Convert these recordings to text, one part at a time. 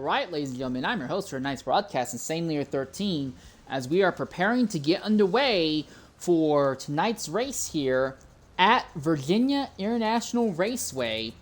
Alright, ladies and gentlemen, I'm your host for tonight's broadcast, Insanely 13, as we are preparing to get underway for tonight's race here at Virginia International Raceway.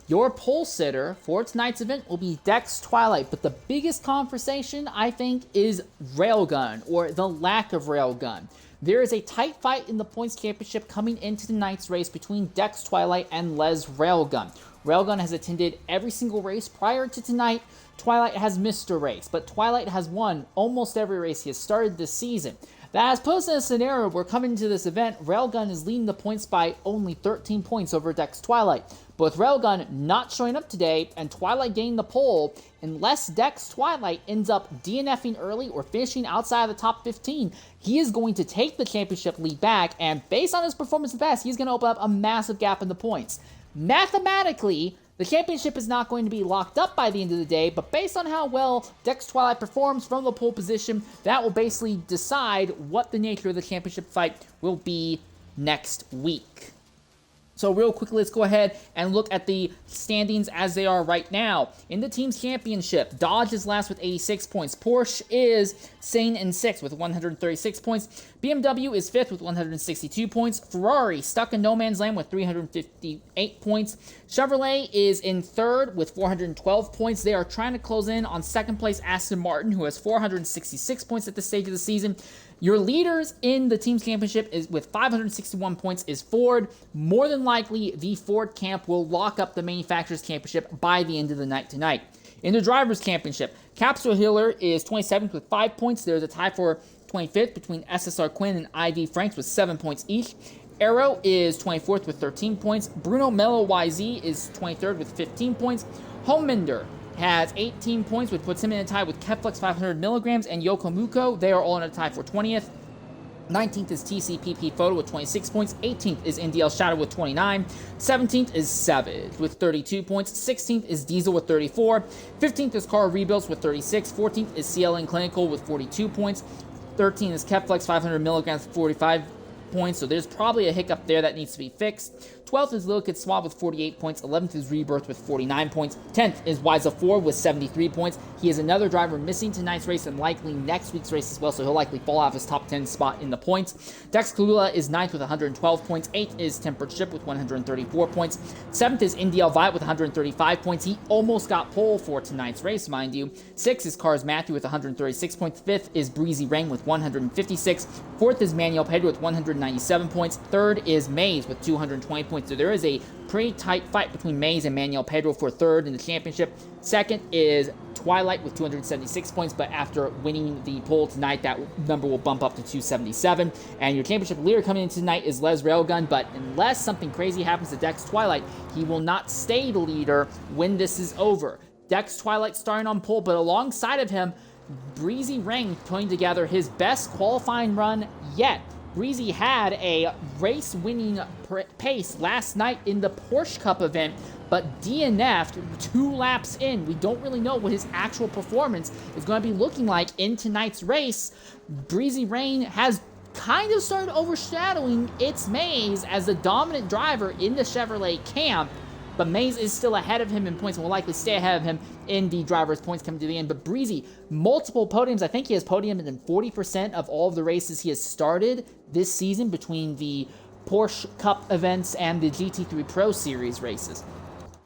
Your pole sitter for tonight's event will be Dex Twilight, but the biggest conversation, I think, is Railgun, or the lack of Railgun. There is a tight fight in the points championship coming into tonight's race between Dex Twilight and Les Railgun. Railgun has attended every single race prior to tonight. Twilight has missed a race, but Twilight has won almost every race he has started this season. That has posed a scenario where coming into this event, Railgun is leading the points by only 13 points over Dex Twilight. But with Railgun not showing up today and Twilight gaining the pole, unless Dex Twilight ends up DNFing early or finishing outside of the top 15, he is going to take the championship lead back, and based on his performance in the past, he's going to open up a massive gap in the points. Mathematically, the championship is not going to be locked up by the end of the day, but based on how well Dex Twilight performs from the pole position, that will basically decide what the nature of the championship fight will be next week. So real quickly, let's go ahead and look at the standings as they are right now. In the team's championship, Dodge is last with 86 points. Porsche is sane in 6th with 136 points. BMW is 5th with 162 points. Ferrari stuck in no man's land with 358 points. Chevrolet is in 3rd with 412 points. They are trying to close in on 2nd place Aston Martin, who has 466 points at this stage of the season. Your leaders in the team's championship is with 561 points is Ford. More than likely, the Ford camp will lock up the manufacturer's championship by the end of the night tonight. In the drivers' championship, Capsule Hiller is 27th with 5 points. There's a tie for 25th between SSR Quinn and IV Franks with 7 points each. Arrow is 24th with 13 points. Bruno Mello YZ is 23rd with 15 points. Homeminder has 18 points, which puts him in a tie with Keflex 500 milligrams and Yokomuko. They are all in a tie for 20th. 19th is TCPP Photo with 26 points. 18th is NDL Shadow with 29. 17th is Savage with 32 points. 16th is Diesel with 34. 15th is Car Rebuilds with 36. 14th is CLN Clinical with 42 points. 13th is Keflex 500 milligrams with 45 points, so there's probably a hiccup there that needs to be fixed. 12th is Lil Kid Swab with 48 points. 11th is Rebirth with 49 points. 10th is Wiza Ford with 73 points. He is another driver missing tonight's race and likely next week's race as well, so he'll likely fall off his top 10 spot in the points. Dex Kalula is 9th with 112 points. 8th is Tempered Ship with 134 points. 7th is NDL Vibe with 135 points. He almost got pole for tonight's race, mind you. 6th is Cars Matthew with 136 points. 5th is Breezy Rain with 156. 4th is Manuel Pedro with 197 points. 3rd is Maze with 220 points. So there is a pretty tight fight between Maze and Manuel Pedro for 3rd in the championship. 2nd is Twilight with 276 points, but after winning the pole tonight, that number will bump up to 277. And your championship leader coming in tonight is Les Railgun, but unless something crazy happens to Dex Twilight, he will not stay the leader when this is over. Dex Twilight starting on pole, but alongside of him, Breezy Rain putting together his best qualifying run yet. Breezy had a race-winning pace last night in the Porsche Cup event, but DNF'd 2 laps in. We don't really know what his actual performance is going to be looking like in tonight's race. Breezy Rain has kind of started overshadowing its Maze as the dominant driver in the Chevrolet camp, but Maze is still ahead of him in points and will likely stay ahead of him in the driver's points coming to the end. But Breezy, multiple podiums. I think he has podiumed in 40% of all of the races he has started this season between the Porsche Cup events and the GT3 Pro Series races.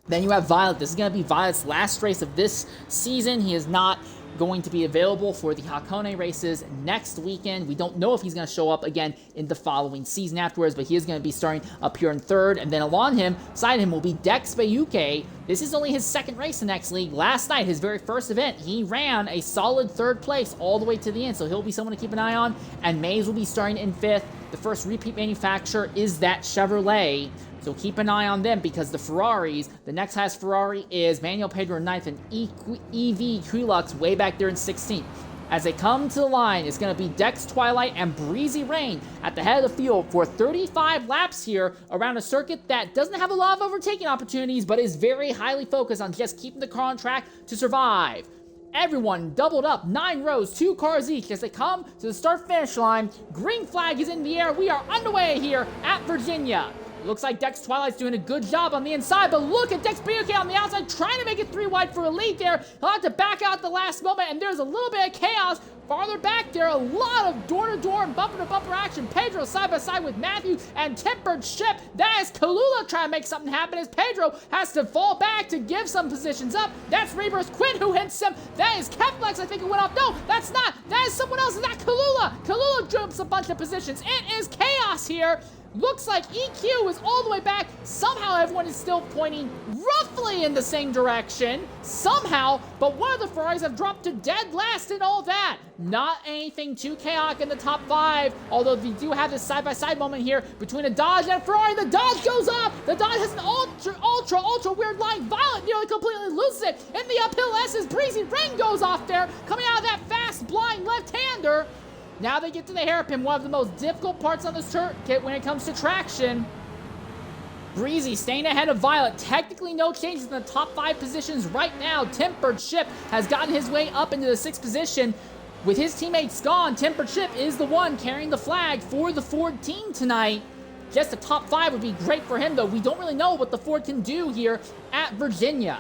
Then you have Violet. This is going to be Violet's last race of this season. He is not going to be available for the Hakone races next weekend. We don't know if he's going to show up again in the following season afterwards, but he is going to be starting up here in 3rd. And then along him, beside him, will be Dex Bayuke. This is only his 2nd race in X League. Last night, his very first event, he ran a solid 3rd place all the way to the end, so he'll be someone to keep an eye on. And Maze will be starting in 5th. The first repeat manufacturer is that Chevrolet, so keep an eye on them because the Ferraris, the next highest Ferrari is Manuel Pedro in 9th and EV Quilux way back there in 16th. As they come to the line, it's going to be Dex Twilight and Breezy Rain at the head of the field for 35 laps here around a circuit that doesn't have a lot of overtaking opportunities, but is very highly focused on just keeping the car on track to survive. Everyone doubled up, 9 rows, 2 cars each as they come to the start-finish line. Green flag is in the air. We are underway here at Virginia. Looks like Dex Twilight's doing a good job on the inside, but look at Dex BUK on the outside trying to make it 3 wide for a lead there. He'll have to back out at the last moment, and there's a little bit of chaos. Farther back there, a lot of door-to-door and bumper-to-bumper action. Pedro side-by-side with Matthew and Tempered Ship. That is Kalula trying to make something happen as Pedro has to fall back to give some positions up. That's Reverse Quinn who hits him. That is Keflex, I think it went off. No, that's not. That is someone else. Is that Kalula? Kalula jumps a bunch of positions. It is chaos here. Looks like EQ is all the way back. Somehow everyone is still pointing roughly in the same direction. Somehow, but one of the Ferraris have dropped to dead last and all that. Not anything too chaotic in the top 5, although they do have this side-by-side moment here between a Dodge and a Ferrari. The Dodge goes off. The Dodge has an ultra weird line. Violet nearly completely loses it. In the uphill S's, Breezy Rain goes off there, coming out of that fast, blind left-hander. Now they get to the hairpin, one of the most difficult parts on this circuit when it comes to traction. Breezy staying ahead of Violet. Technically no changes in the top 5 positions right now. Tempered Ship has gotten his way up into the 6th position. With his teammates gone, Tempered Ship is the one carrying the flag for the Ford team tonight. Just the top 5 would be great for him, though. We don't really know what the Ford can do here at Virginia.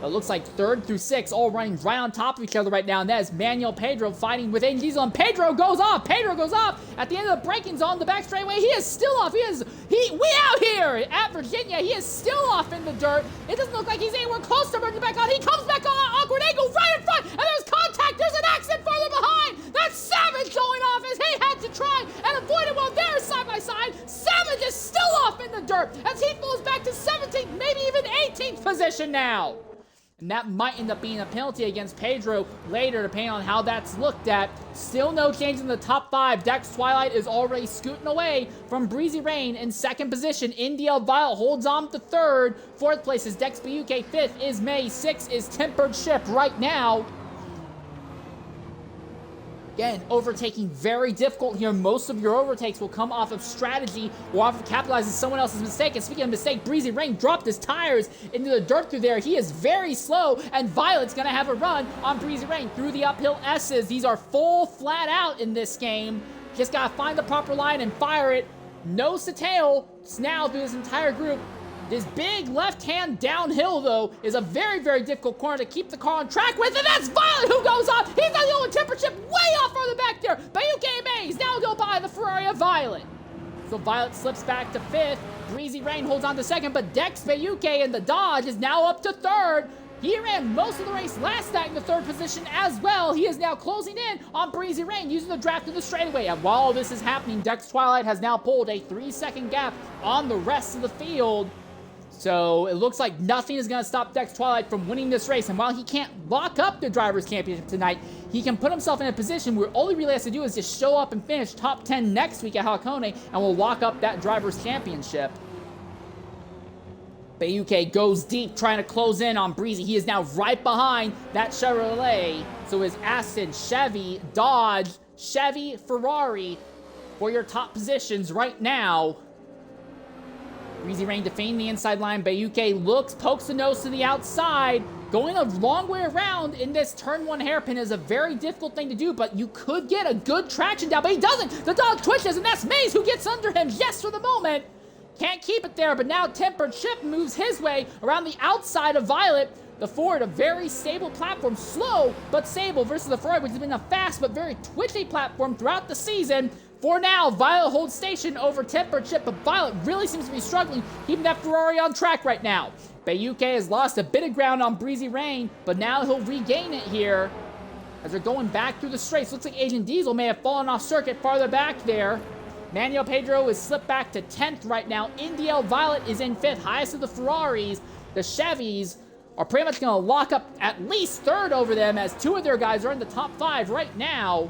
It looks like 3rd through 6th all running right on top of each other right now, and that is Manuel Pedro fighting with Aiden Diesel, and Pedro goes off at the end of the braking zone, the back straightaway. He is still off. We out here at Virginia. He is still off in the dirt. It doesn't look like he's anywhere close to bringing back on. He comes back on an awkward angle right in front, and there's contact. There's an accident further behind. That's Savage going off as he had to try and avoid it while they're side by side. Savage is still off in the dirt as he falls back to 17th, maybe even 18th position now. And that might end up being a penalty against Pedro later, depending on how that's looked at. Still no change in the top 5. Dex Twilight is already scooting away from Breezy Rain in 2nd position. NDL Violet holds on to 3rd. 4th place is Dex BUK. 5th is May. 6th is Tempered Ship right now. Again, overtaking very difficult here. Most of your overtakes will come off of strategy or off of capitalizing someone else's mistake. And speaking of mistake, Breezy Rain dropped his tires into the dirt through there. He is very slow, and Violet's going to have a run on Breezy Rain through the uphill S's. These are full flat out in this game. Just got to find the proper line and fire it. Nose to tail, snarl through this entire group. This big left-hand downhill, though, is a very, very difficult corner to keep the car on track with, and that's Violet who goes off. He's got the old Tempered Ship way off further back there. BUK and Mays now go by the Ferrari of Violet. So Violet slips back to 5th. Breezy Rain holds on to 2nd, but Dex BUK and the Dodge is now up to 3rd. He ran most of the race last night in the 3rd position as well. He is now closing in on Breezy Rain using the draft in the straightaway. And while all this is happening, Dex Twilight has now pulled a 3-second gap on the rest of the field. So it looks like nothing is going to stop Dex Twilight from winning this race. And while he can't lock up the Drivers' Championship tonight, he can put himself in a position where all he really has to do is just show up and finish top 10 next week at Hakone, and will lock up that Drivers' Championship. BUK goes deep, trying to close in on Breezy. He is now right behind that Chevrolet. So is Aston, Chevy, Dodge, Chevy, Ferrari for your top positions right now. Breezy Rain defending the inside line. BUK pokes the nose to the outside. Going a long way around in this turn 1 hairpin is a very difficult thing to do, but you could get a good traction down, but he doesn't. The dog twitches, and that's Mays who gets under him just for the moment. Can't keep it there, but now Tempered Ship moves his way around the outside of Violet. The Ford, a very stable platform, slow but stable, versus the Ferrari, which has been a fast but very twitchy platform throughout the season. For now, Violet holds station over Tempered Ship, but Violet really seems to be struggling, keeping that Ferrari on track right now. BUK has lost a bit of ground on Breezy Rain, but now he'll regain it here as they're going back through the straights. Looks like Agent Diesel may have fallen off circuit farther back there. Manuel Pedro is slipped back to 10th right now. NDL Violet is in 5th, highest of the Ferraris. The Chevys are pretty much going to lock up at least 3rd over them, as 2 of their guys are in the top 5 right now.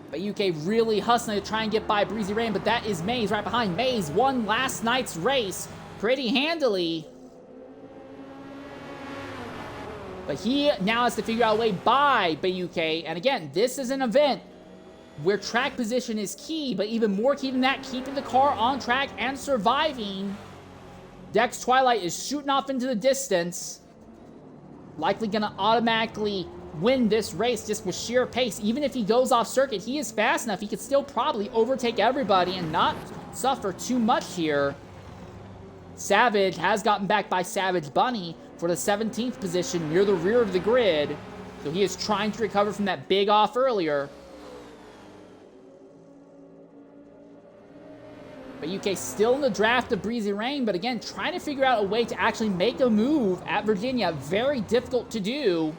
But UK really hustling to try and get by Breezy Rain, but that is Mays right behind. Mays won last night's race pretty handily. But he now has to figure out a way by BUK. And again, this is an event where track position is key, but even more key than that, keeping the car on track and surviving. Dex Twilight is shooting off into the distance. Likely going to automatically win this race just with sheer pace. Even if he goes off circuit, he is fast enough. He could still probably overtake everybody and not suffer too much here. Savage has gotten back by Savage Bunny for the 17th position near the rear of the grid. So he is trying to recover from that big off earlier. But UK still in the draft of Breezy Rain, but again, trying to figure out a way to actually make a move at Virginia. Very difficult to do.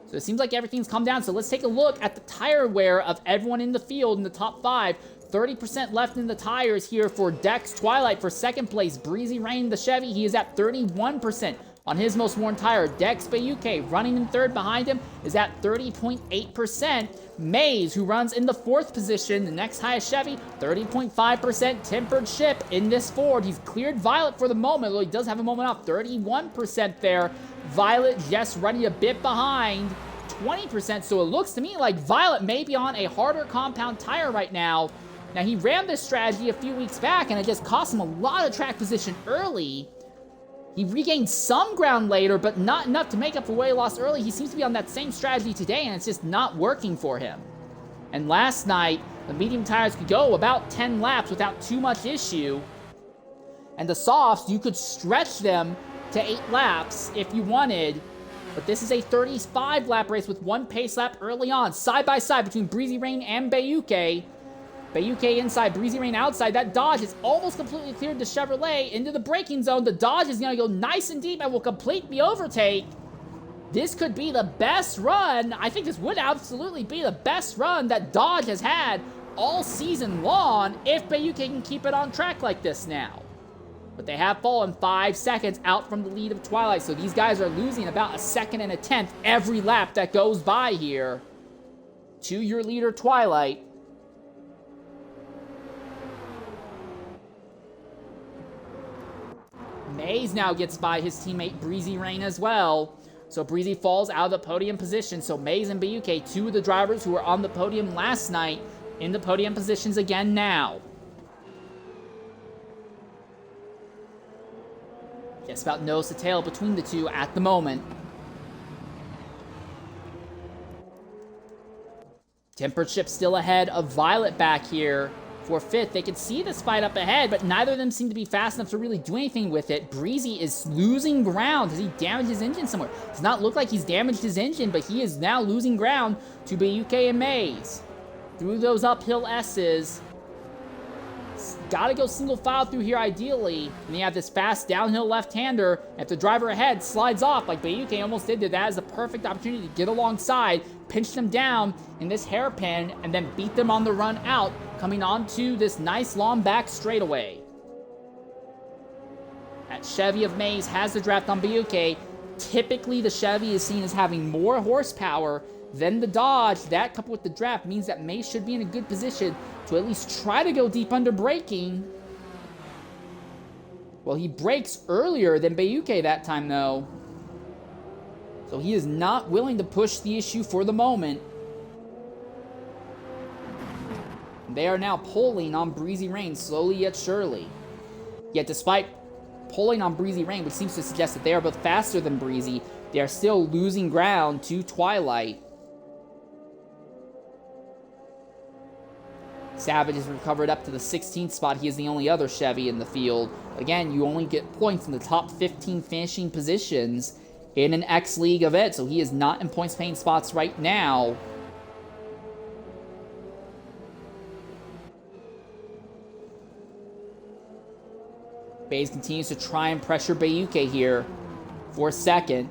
So it seems like everything's come down. So let's take a look at the tire wear of everyone in the field in the top 5. 30% left in the tires here for Dex Twilight for second place. Breezy Rain, the Chevy, he is at 31% on his most worn tire. Dex UK running in third behind him is at 30.8%. Maze, who runs in the 4th position, the next highest Chevy, 30.5%. Tempered Ship in this Ford. He's cleared Violet for the moment, though he does have a moment off. 31% there. Violet just running a bit behind, 20%. So it looks to me like Violet may be on a harder compound tire right now. Now, he ran this strategy a few weeks back, and it just cost him a lot of track position early. He regained some ground later, but not enough to make up for what he lost early. He seems to be on that same strategy today, and it's just not working for him. And last night, the medium tires could go about 10 laps without too much issue. And the softs, you could stretch them to 8 laps if you wanted. But this is a 35-lap race with 1 pace lap early on, side by side between Breezy Rain and Bayuke. Bayuke inside, Breezy Rain outside. That Dodge is almost completely cleared the Chevrolet into the braking zone. The Dodge is going to go nice and deep and will complete the overtake. This could be the best run. I think this would absolutely be the best run that Dodge has had all season long if Bayuke can keep it on track like this now. But they have fallen 5 seconds out from the lead of Twilight, so these guys are losing about a second and a tenth every lap that goes by here to your leader, Twilight. Maze now gets by his teammate Breezy Rain as well. So Breezy falls out of the podium position. So Maze and Bayuke, 2 of the drivers who were on the podium last night, in the podium positions again now. Just about nose to tail between the two at the moment. Tempered Ship still ahead of Violet back here for 5th. They can see this fight up ahead, but neither of them seem to be fast enough to really do anything with it. Breezy is losing ground. Does he damage his engine somewhere? Does not look like he's damaged his engine, but he is now losing ground to Bayuke and Maze. Through those uphill S's. Gotta go single file through here ideally. And you have this fast downhill left-hander. If the driver ahead slides off like Bayuke almost did, that is the perfect opportunity to get alongside, pinch them down in this hairpin, and then beat them on the run out, coming onto this nice long back straightaway. That Chevy of Maze has the draft on Bayuke. Typically, the Chevy is seen as having more horsepower than the Dodge. That, coupled with the draft, means that Maze should be in a good position to at least try to go deep under braking. Well, he brakes earlier than Bayuke that time, though. So he is not willing to push the issue for the moment. They are now pulling on Breezy Rain, slowly yet surely. Yet despite pulling on Breezy Rain, which seems to suggest that they are both faster than Breezy, they are still losing ground to Twilight. Savage has recovered up to the 16th spot. He is the only other Chevy in the field. Again, you only get points in the top 15 finishing positions in an X League event, so he is not in points paying spots right now. Bays continues to try and pressure Bayuke here for a second.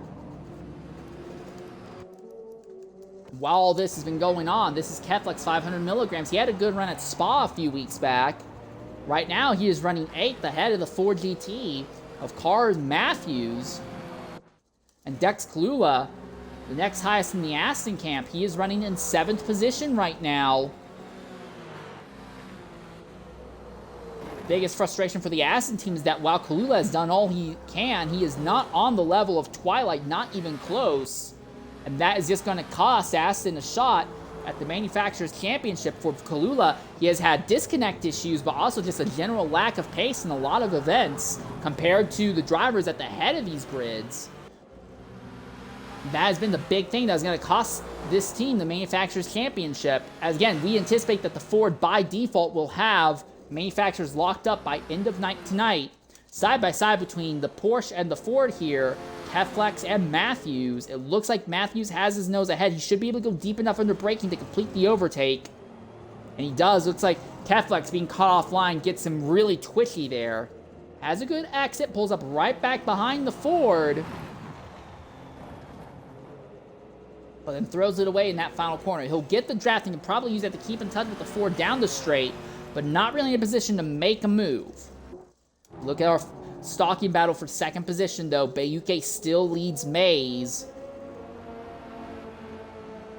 While all this has been going on, this is Keflex 500 milligrams. He had a good run at Spa a few weeks back. Right now, he is running 8th ahead of the Ford GT of Cars Matthews. And Dex Kalula, the next highest in the Aston camp, he is running in 7th position right now. Biggest frustration for the Aston team is that while Kalula has done all he can, he is not on the level of Twilight, not even close. And that is just going to cost Aston a shot at the Manufacturers' Championship. For Kalula, he has had disconnect issues, but also just a general lack of pace in a lot of events compared to the drivers at the head of these grids. That has been the big thing that is going to cost this team the Manufacturers' Championship. As again, we anticipate that the Ford by default will have manufacturers locked up by end of night tonight. Side by side between the Porsche and the Ford here, Keflex and Matthews. It looks like Matthews has his nose ahead. He should be able to go deep enough under braking to complete the overtake. And he does. Looks like Keflex being caught offline gets him really twitchy there. Has a good exit, pulls up right back behind the Ford. But then throws it away in that final corner. He'll get the draft and can probably use that to keep in touch with the Ford down the straight, but not really in a position to make a move. Look at our stalking battle for second position, though. Bayuke still leads Mays.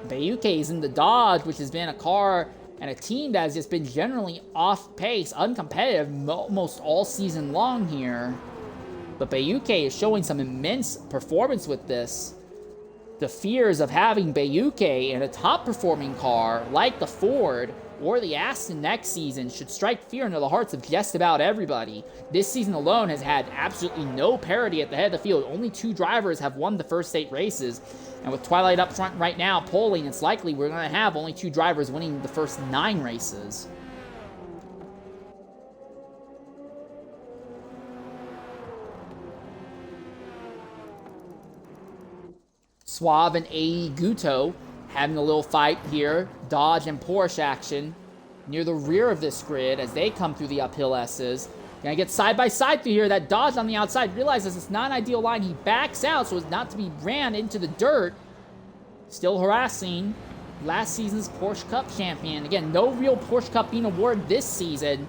Bayuke is in the Dodge, which has been a car and a team that has just been generally off pace, uncompetitive almost all season long here. But Bayuke is showing some immense performance with this. The fears of having Bayuke in a top-performing car like the Ford or the Aston next season should strike fear into the hearts of just about everybody. This season alone has had absolutely no parity at the head of the field. Only 2 drivers have won the first 8 races. And with Twilight up front right now polling, it's likely we're going to have only 2 drivers winning the first 9 races. Suave and A. Guto having a little fight here. Dodge and Porsche action near the rear of this grid as they come through the uphill S's. Gonna get side by side through here. That Dodge on the outside realizes it's not an ideal line. He backs out so as not to be ran into the dirt. Still harassing last season's Porsche Cup champion. Again, no real Porsche Cup being awarded this season,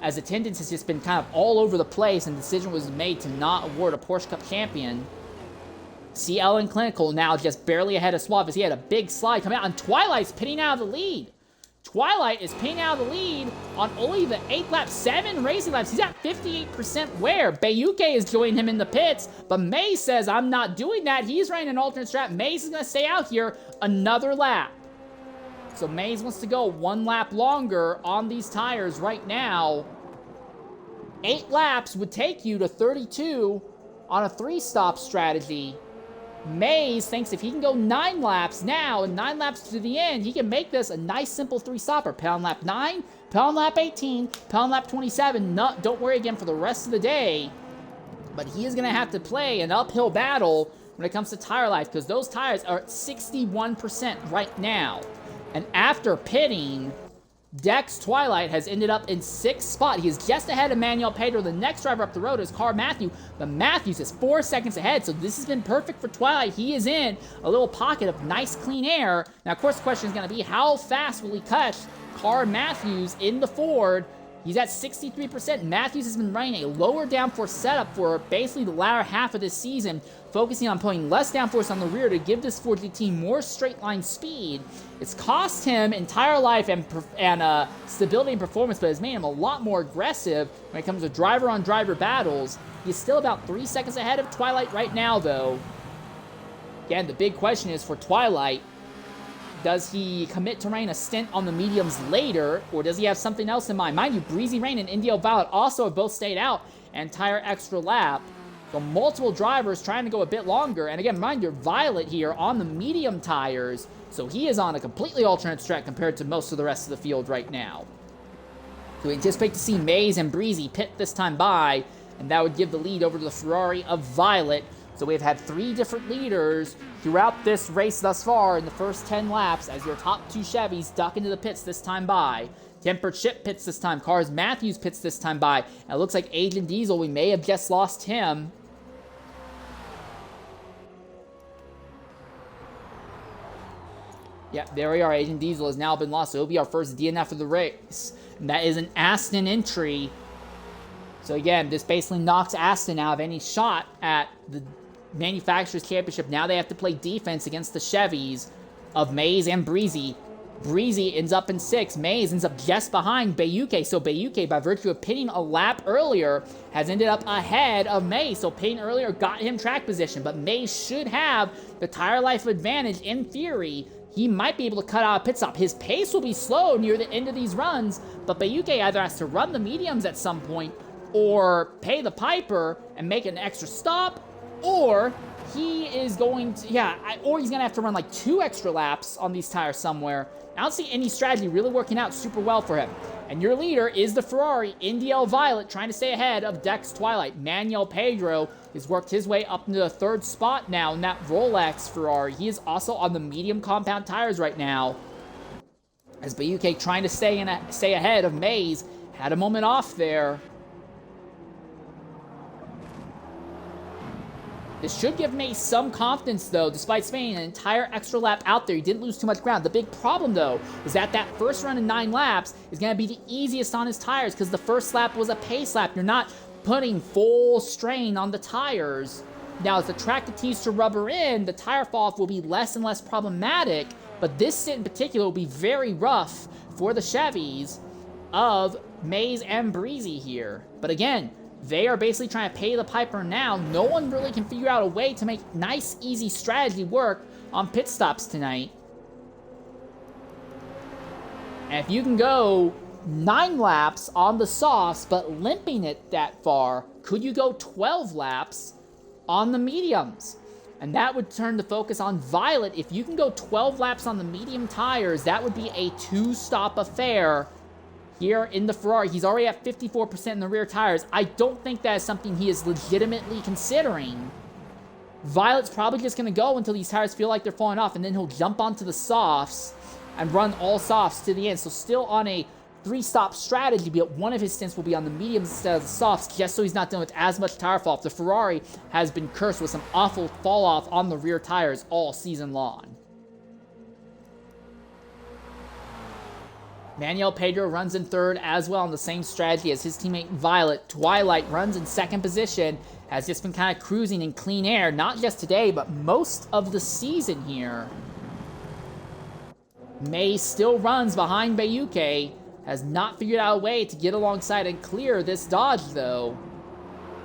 as attendance has just been kind of all over the place and the decision was made to not award a Porsche Cup champion. CL and Clinical now just barely ahead of Suave as he had a big slide coming out, and Twilight's pinning out of the lead. Twilight is pinning out of the lead on only the 8th lap, 7 racing laps. He's at 58% wear. Bayuke is joining him in the pits, but Mays says, I'm not doing that. He's running an alternate strat. Mays is going to stay out here another lap. So Mays wants to go 1 lap longer on these tires right now. 8 laps would take you to 32 on a 3-stop strategy. Mays thinks if he can go 9 laps now and 9 laps to the end, he can make this a nice simple 3-stopper. Pound lap 9, pound lap 18, pound lap 27. Don't worry again for the rest of the day. But he is going to have to play an uphill battle when it comes to tire life, because those tires are at 61% right now. And after pitting, Dex Twilight has ended up in 6th spot. He is just ahead of Manuel Pedro. The next driver up the road is Car Matthew, but Matthews is 4 seconds ahead, so this has been perfect for Twilight. He is in a little pocket of nice, clean air. Now, of course, the question is going to be, how fast will he catch Car Matthews in the Ford? He's at 63%. Matthews has been running a lower downforce setup for basically the latter half of this season, focusing on putting less downforce on the rear to give this Ford GT more straight line speed. It's cost him entire life and stability and performance, but has made him a lot more aggressive when it comes to driver-on-driver battles. He's still about 3 seconds ahead of Twilight right now, though. Again, the big question is for Twilight, does he commit to running a stint on the mediums later, or does he have something else in mind? Mind you, Breezy Rain and Indio Violet also have both stayed out an entire extra lap. So multiple drivers trying to go a bit longer. And again, mind you, Violet here on the medium tires, so he is on a completely alternate track compared to most of the rest of the field right now. So we anticipate to see Mays and Breezy pit this time by, and that would give the lead over to the Ferrari of Violet. So we've had 3 different leaders throughout this race thus far in the first 10 laps as your top 2 Chevys duck into the pits this time by. Tempered Chip pits this time. Cars Matthews pits this time by. And it looks like Agent Diesel, we may have just lost him. Yep, there we are. Agent Diesel has now been lost. So it'll be our first DNF of the race. And that is an Aston entry. So again, this basically knocks Aston out of any shot at the Manufacturers Championship. Now they have to play defense against the Chevys of Mays and Breezy. Breezy ends up in 6th. Mays ends up just behind Bayuke. So Bayuke, by virtue of pitting a lap earlier, has ended up ahead of Mays. So pitting earlier got him track position. But Mays should have the tire life advantage in theory. He might be able to cut out a pit stop. His pace will be slow near the end of these runs. But Bayuke either has to run the mediums at some point or pay the piper and make an extra stop, or he is going to, or he's going to have to run like 2 extra laps on these tires somewhere. I don't see any strategy really working out super well for him. And your leader is the Ferrari, Indiel Violet, trying to stay ahead of Dex Twilight. Manuel Pedro has worked his way up into the 3rd spot now in that Rolex Ferrari. He is also on the medium compound tires right now. As Bayuke trying to stay ahead of Mays. Had a moment off there. This should give Mays some confidence, though, despite spending an entire extra lap out there. He didn't lose too much ground. The big problem, though, is that first run in 9 laps is going to be the easiest on his tires because the first lap was a pace lap. You're not putting full strain on the tires. Now, as the track continues to rubber in, the tire fall-off will be less and less problematic, but this sit in particular will be very rough for the Chevys of Mays and Breezy here. But again, they are basically trying to pay the piper now. No one really can figure out a way to make nice, easy strategy work on pit stops tonight. And if you can go 9 laps on the softs, but limping it that far, could you go 12 laps on the mediums? And that would turn the focus on Violet. If you can go 12 laps on the medium tires, that would be a 2-stop affair here in the Ferrari. He's already at 54% in the rear tires. I don't think that is something he is legitimately considering. Violet's probably just going to go until these tires feel like they're falling off, and then he'll jump onto the softs and run all softs to the end. So still on a 3-stop strategy, but one of his stints will be on the mediums instead of the softs, just so he's not dealing with as much tire fall off. The Ferrari has been cursed with some awful fall off on the rear tires all season long. Manuel Pedro runs in 3rd as well on the same strategy as his teammate Violet. Twilight runs in 2nd position, has just been kind of cruising in clean air, not just today, but most of the season here. May still runs behind Bayuke, has not figured out a way to get alongside and clear this Dodge though.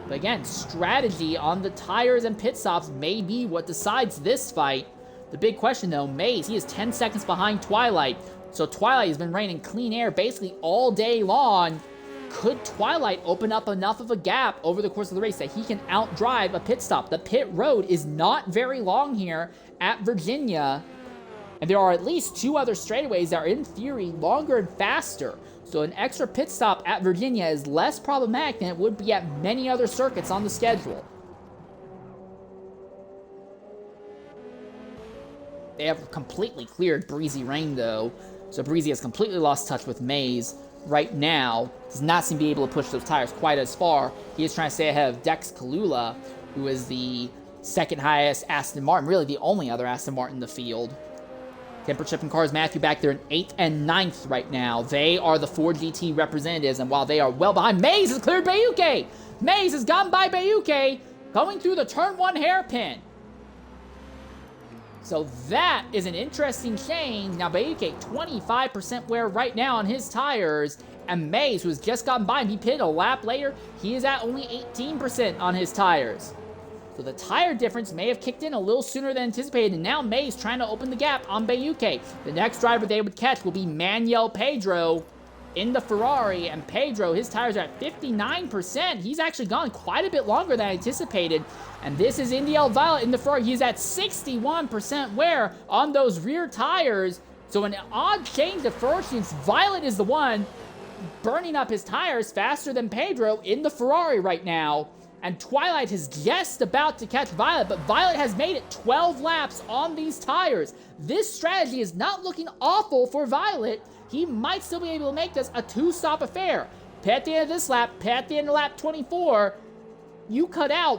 But again, strategy on the tires and pit stops may be what decides this fight. The big question though, Mays, he is 10 seconds behind Twilight. So Twilight has been raining clean air basically all day long. Could Twilight open up enough of a gap over the course of the race that he can outdrive a pit stop? The pit road is not very long here at Virginia. And there are at least 2 other straightaways that are in theory longer and faster. So an extra pit stop at Virginia is less problematic than it would be at many other circuits on the schedule. They have completely cleared Breezy Rain though. So Breezy has completely lost touch with Mays right now. Does not seem to be able to push those tires quite as far. He is trying to stay ahead of Dex Kalula, who is the 2nd highest Aston Martin, really the only other Aston Martin in the field. Temper Chip and Cars Matthew back there in 8th and 9th right now. They are the 4 GT representatives, and while they are well behind, Mays has cleared Bayuke! Mays has gone by Bayuke, going through the turn 1 hairpin. So that is an interesting change. Now Bayuke, 25% wear right now on his tires, and Mays, who has just gotten by him, he pitted a lap later, he is at only 18% on his tires. So the tire difference may have kicked in a little sooner than anticipated, and now Mays trying to open the gap on Bayuke. The next driver they would catch will be Manuel Pedro in the Ferrari, and Pedro, his tires are at 59%. He's actually gone quite a bit longer than I anticipated, and this is Indiel Violet in the Ferrari. He's at 61% wear on those rear tires, so an odd change of fortunes. Violet is the one burning up his tires faster than Pedro in the Ferrari right now, and Twilight is just about to catch Violet, but Violet has made it 12 laps on these tires. This strategy is not looking awful for Violet. He might still be able to make this a 2-stop affair. Pit at the end of this lap, pit at the end of lap 24. You cut out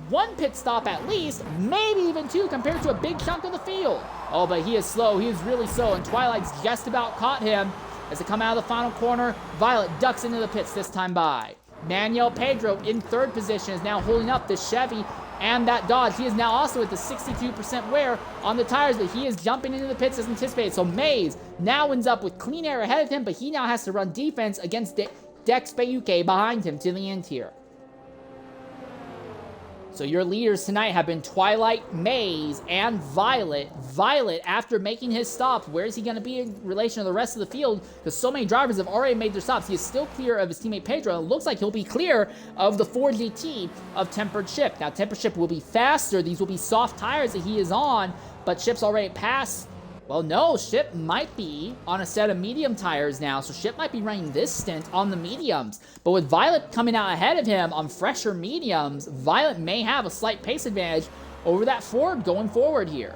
1 pit stop at least, maybe even 2 compared to a big chunk of the field. Oh, but he is slow. He is really slow, and Twilight's just about caught him. As they come out of the final corner, Violet ducks into the pits this time by. Manuel Pedro in 3rd position is now holding up the Chevy and that Dodge. He is now also at the 62% wear on the tires, but he is jumping into the pits as anticipated. So Mays now ends up with clean air ahead of him, but he now has to run defense against Dex Bayuke behind him to the end here. So your leaders tonight have been Twilight, Maze, and Violet. Violet, after making his stop, where is he going to be in relation to the rest of the field? Because so many drivers have already made their stops. He is still clear of his teammate Pedro. It looks like he'll be clear of the Ford GT of Tempered Ship. Now, Tempered Ship will be faster. These will be soft tires that he is on, but Ship's already passed. Well, no, Ship might be on a set of medium tires now, so Ship might be running this stint on the mediums. But with Violet coming out ahead of him on fresher mediums, Violet may have a slight pace advantage over that Ford going forward here.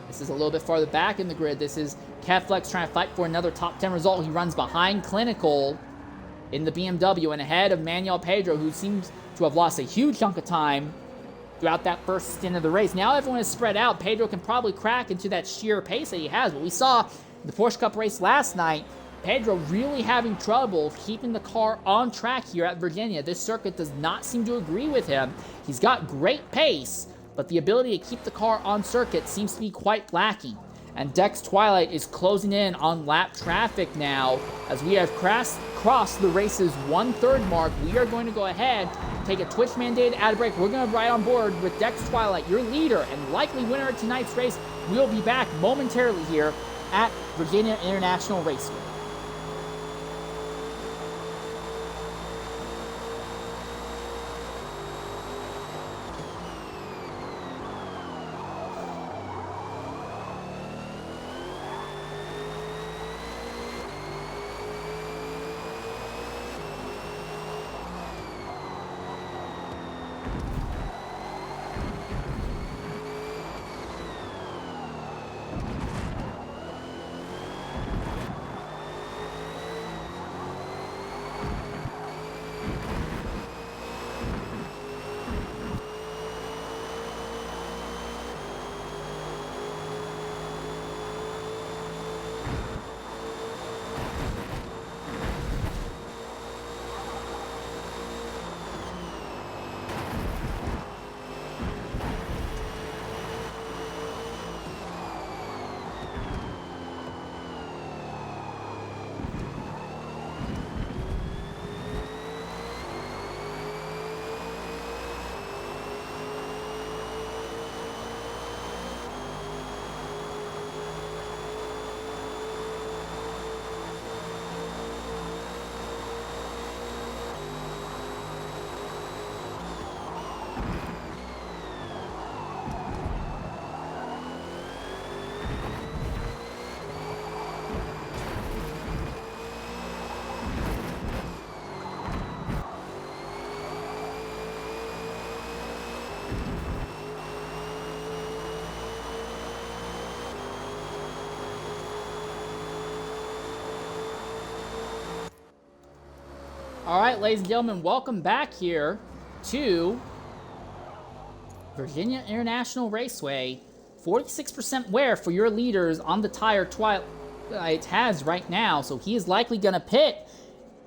This is a little bit farther back in the grid. This is Keflex trying to fight for another top 10 result. He runs behind Clinical in the BMW and ahead of Manuel Pedro, who seems to have lost a huge chunk of time throughout that first stint of the race. Now everyone is spread out. Pedro can probably crack into that sheer pace that he has. But we saw in the Porsche Cup race last night, Pedro really having trouble keeping the car on track here at Virginia. This circuit does not seem to agree with him. He's got great pace, but the ability to keep the car on circuit seems to be quite lacking. And Dex Twilight is closing in on lap traffic now. As we have crossed the race's 1/3 mark, we are going to go ahead, take a Twitch mandated ad break. We're going to ride on board with Dex Twilight, your leader and likely winner of tonight's race. We'll be back momentarily here at Virginia International Raceway. All right, ladies and gentlemen, welcome back here to Virginia International Raceway. 46% wear for your leaders on the tire Twilight has right now, so he is likely going to pit.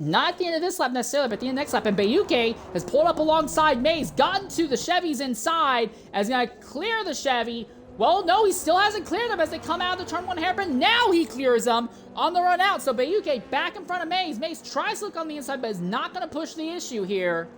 Not at the end of this lap necessarily, but at the end of the next lap. And Bayuke has pulled up alongside Maze, gotten to the Chevys inside, and is going to clear the Chevy. Well, no, he still hasn't cleared them as they come out of the turn one hairpin. Now he clears them on the run out. So Bayuke back in front of Maze. Maze tries to look on the inside, but is not going to push the issue here.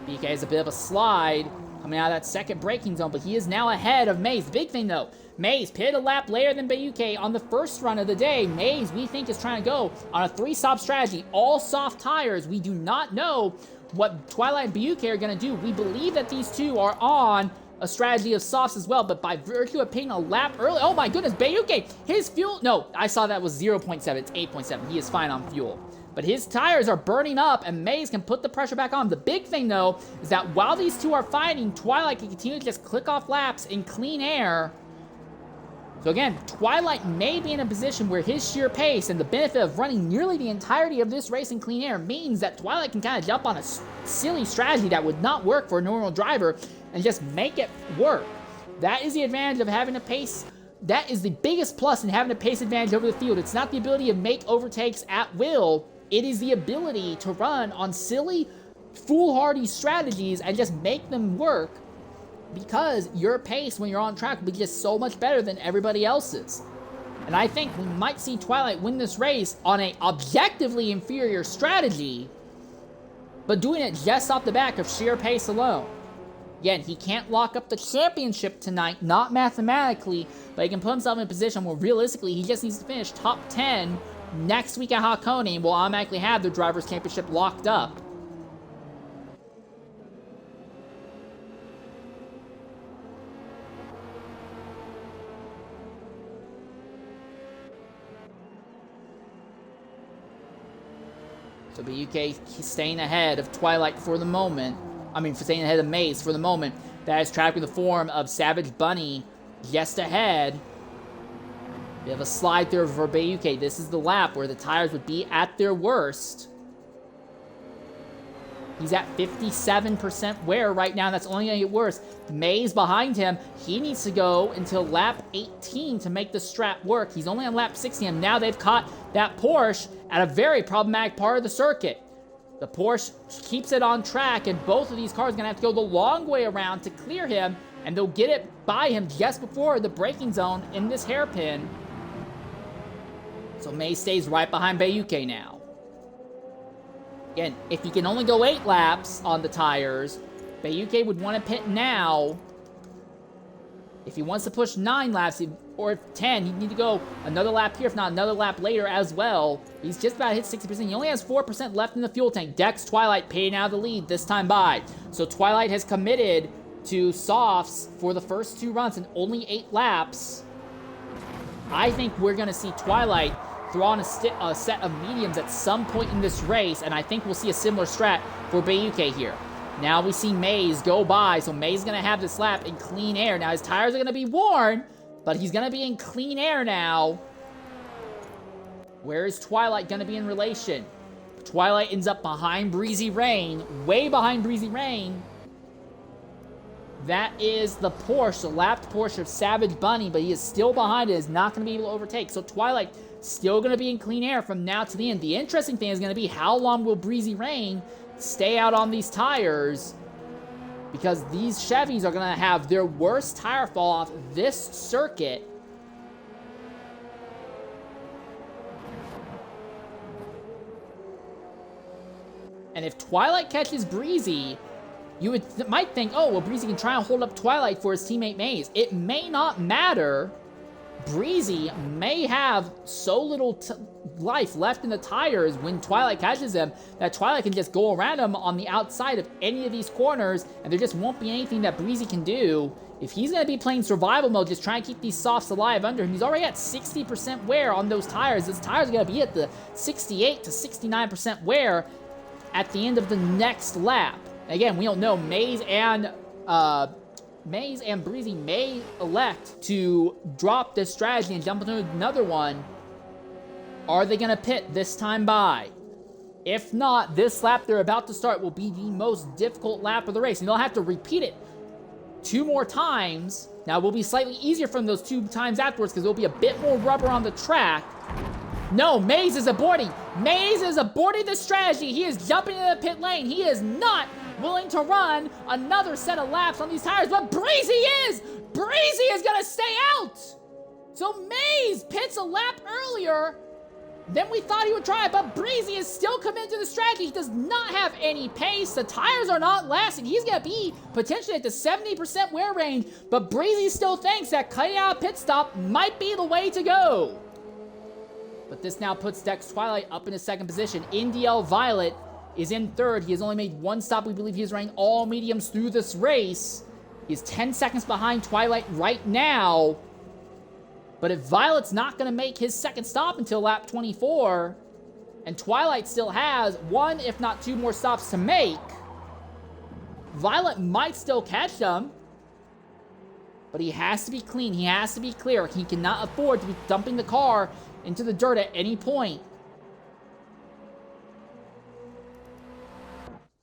BK has a bit of a slide coming out of that second braking zone, but he is now ahead of Maze. The big thing, though, Maze pitted a lap later than Bayuke on the first run of the day. Maze, we think, is trying to go on a 3-stop strategy, all soft tires. We do not know what Twilight and Bayuke are going to do. We believe that these two are on a strategy of softs as well, but by virtue of pitting a lap early, oh my goodness, Bayuke, his fuel, no, I saw that was 0.7, it's 8.7, he is fine on fuel. But his tires are burning up, and Maze can put the pressure back on. The big thing, though, is that while these two are fighting, Twilight can continue to just click off laps in clean air. So again, Twilight may be in a position where his sheer pace and the benefit of running nearly the entirety of this race in clean air means that Twilight can kind of jump on a silly strategy that would not work for a normal driver and just make it work. That is the advantage of having a pace. That is the biggest plus in having a pace advantage over the field. It's not the ability to make overtakes at will. It is the ability to run on silly, foolhardy strategies and just make them work, because your pace when you're on track will be just so much better than everybody else's. And I think we might see Twilight win this race on an objectively inferior strategy, but doing it just off the back of sheer pace alone. Again, he can't lock up the championship tonight, not mathematically, but he can put himself in a position where realistically he just needs to finish top 10 next week at Hakone and will automatically have the Drivers' Championship locked up. So BUK staying ahead of Twilight for the moment. For staying ahead of Maze for the moment. That is trapped in the form of Savage Bunny just ahead. We have a slide there for BUK. This is the lap where the tires would be at their worst. He's at 57% wear right now. That's only going to get worse. Maze behind him. He needs to go until lap 18 to make the strat work. He's only on lap 60, and now they've caught that Porsche at a very problematic part of the circuit. The Porsche keeps it on track, and both of these cars are going to have to go the long way around to clear him, and they'll get it by him just before the braking zone in this hairpin. So Maze stays right behind BUK now. Again, if he can only go 8 laps on the tires, BUK would want to pit now. If he wants to push 9 laps, or 10, he'd need to go another lap here, if not another lap later as well. He's just about hit 60%. He only has 4% left in the fuel tank. Dex Twilight paying out of the lead this time by. So Twilight has committed to softs for the first 2 runs and only 8 laps. I think we're going to see Twilight throw on a set of mediums at some point in this race, and I think we'll see a similar strat for BUK here. Now we see Maze go by, so Maze is going to have this lap in clean air. Now his tires are going to be worn, but he's going to be in clean air now. Where is Twilight going to be in relation? Twilight ends up behind Breezy Rain, way behind Breezy Rain. That is the Porsche, the lapped Porsche of Savage Bunny, but he is still behind it, is not going to be able to overtake. So Twilight still going to be in clean air from now to the end. The interesting thing is going to be how long will Breezy Rain stay out on these tires, because these Chevys are going to have their worst tire fall off this circuit. And if Twilight catches Breezy, you might think, oh, well, Breezy can try and hold up Twilight for his teammate Maze. It may not matter. Breezy may have so little life left in the tires when Twilight catches him that Twilight can just go around him on the outside of any of these corners, and there just won't be anything that Breezy can do. If he's going to be playing survival mode, just trying to keep these softs alive under him, he's already at 60% wear on those tires. His tires are going to be at the 68 to 69% wear at the end of the next lap. Again, we don't know. Maze and Breezy may elect to drop this strategy and jump into another one. Are they going to pit this time by? If not, this lap they're about to start will be the most difficult lap of the race, and they'll have to repeat it 2 more times. Now, it will be slightly easier from those 2 times afterwards because there'll be a bit more rubber on the track. No, Maze is aborting. Maze is aborting the strategy. He is jumping into the pit lane. He is not willing to run another set of laps on these tires, but Breezy is! Breezy is gonna stay out! So Maze pits a lap earlier than we thought he would try, but Breezy is still committed to the strategy. He does not have any pace. The tires are not lasting. He's gonna be potentially at the 70% wear range, but Breezy still thinks that cutting out a pit stop might be the way to go. But this now puts Dex Twilight up in a 2nd position. NDL Violet is in 3rd. He has only made 1 stop. We believe he is running all mediums through this race. He's 10 seconds behind Twilight right now. But if Violet's not going to make his 2nd stop until lap 24, and Twilight still has 1, if not 2 more stops to make, Violet might still catch them. But he has to be clean. He has to be clear. He cannot afford to be dumping the car into the dirt at any point.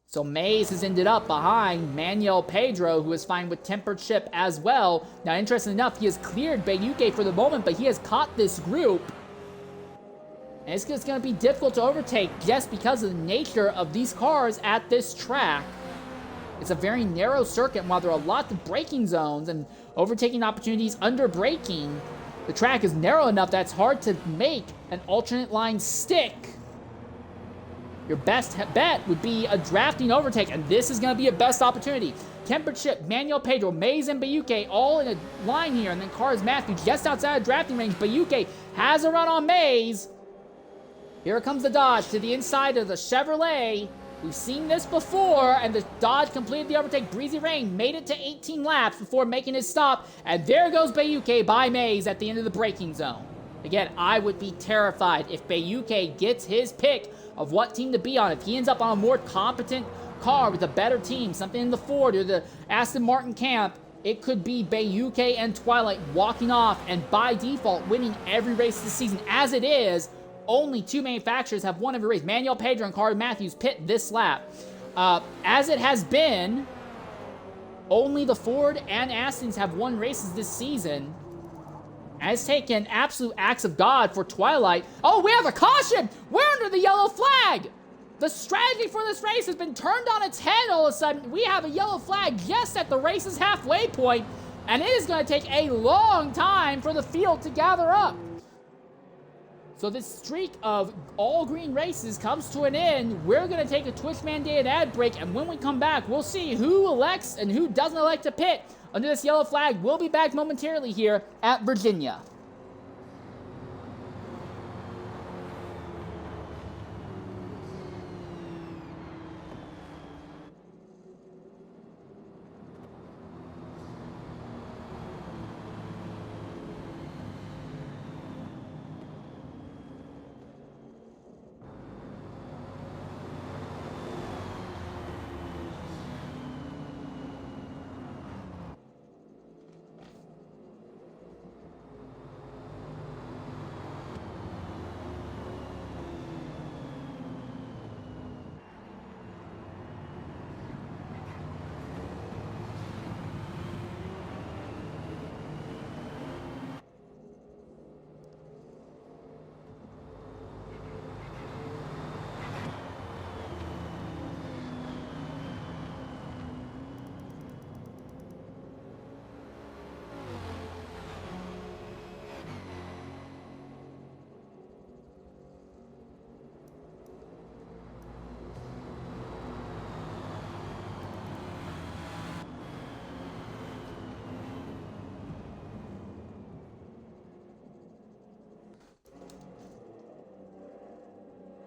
So Maze has ended up behind Manuel Pedro, who is fine with tempered chip as well. Now, interestingly enough, he has cleared BUK for the moment, but he has caught this group. And it's just going to be difficult to overtake just because of the nature of these cars at this track. It's a very narrow circuit, and while there are lots of braking zones and overtaking opportunities under braking, the track is narrow enough that it's hard to make an alternate line stick. Your best bet would be a drafting overtake, and this is going to be a best opportunity. Tempered Chip, Manuel Pedro, Mays, and Bayuke all in a line here, and then Cars Matthew just outside of drafting range. Bayuke has a run on Mays. Here comes the Dodge to the inside of the Chevrolet. We've seen this before, and the Dodge completed the overtake. Breezy Rain made it to 18 laps before making his stop, and there goes Bayuke by Mays at the end of the braking zone. Again, I would be terrified if Bayuke gets his pick of what team to be on. If he ends up on a more competent car with a better team, something in the Ford or the Aston Martin camp, it could be Bayuke and Twilight walking off and by default winning every race this season. As it is, only 2 manufacturers have won every race. Manuel Pedro and Carter Matthews pit this lap. As it has been, only the Ford and Astons have won races this season. And it's taken absolute acts of God for Twilight. Oh, we have a caution! We're under the yellow flag! The strategy for this race has been turned on its head all of a sudden. We have a yellow flag just at the race's halfway point, and it is going to take a long time for the field to gather up. So this streak of all green races comes to an end. We're going to take a Twitch-mandated ad break, and when we come back, we'll see who elects and who doesn't elect to pit under this yellow flag. We'll be back momentarily here at Virginia.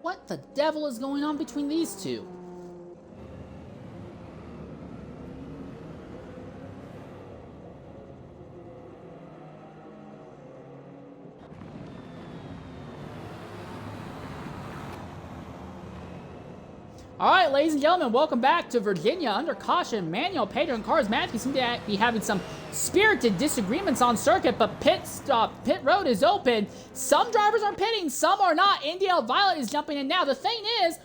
What the devil is going on between these two? All right, ladies and gentlemen, welcome back to Virginia. Under caution, Manuel Pedro and Cars Matthews seem to be having some spirited disagreements on circuit, but pit road is open. Some drivers are pitting, some are not. India Violet is jumping in now. The thing is,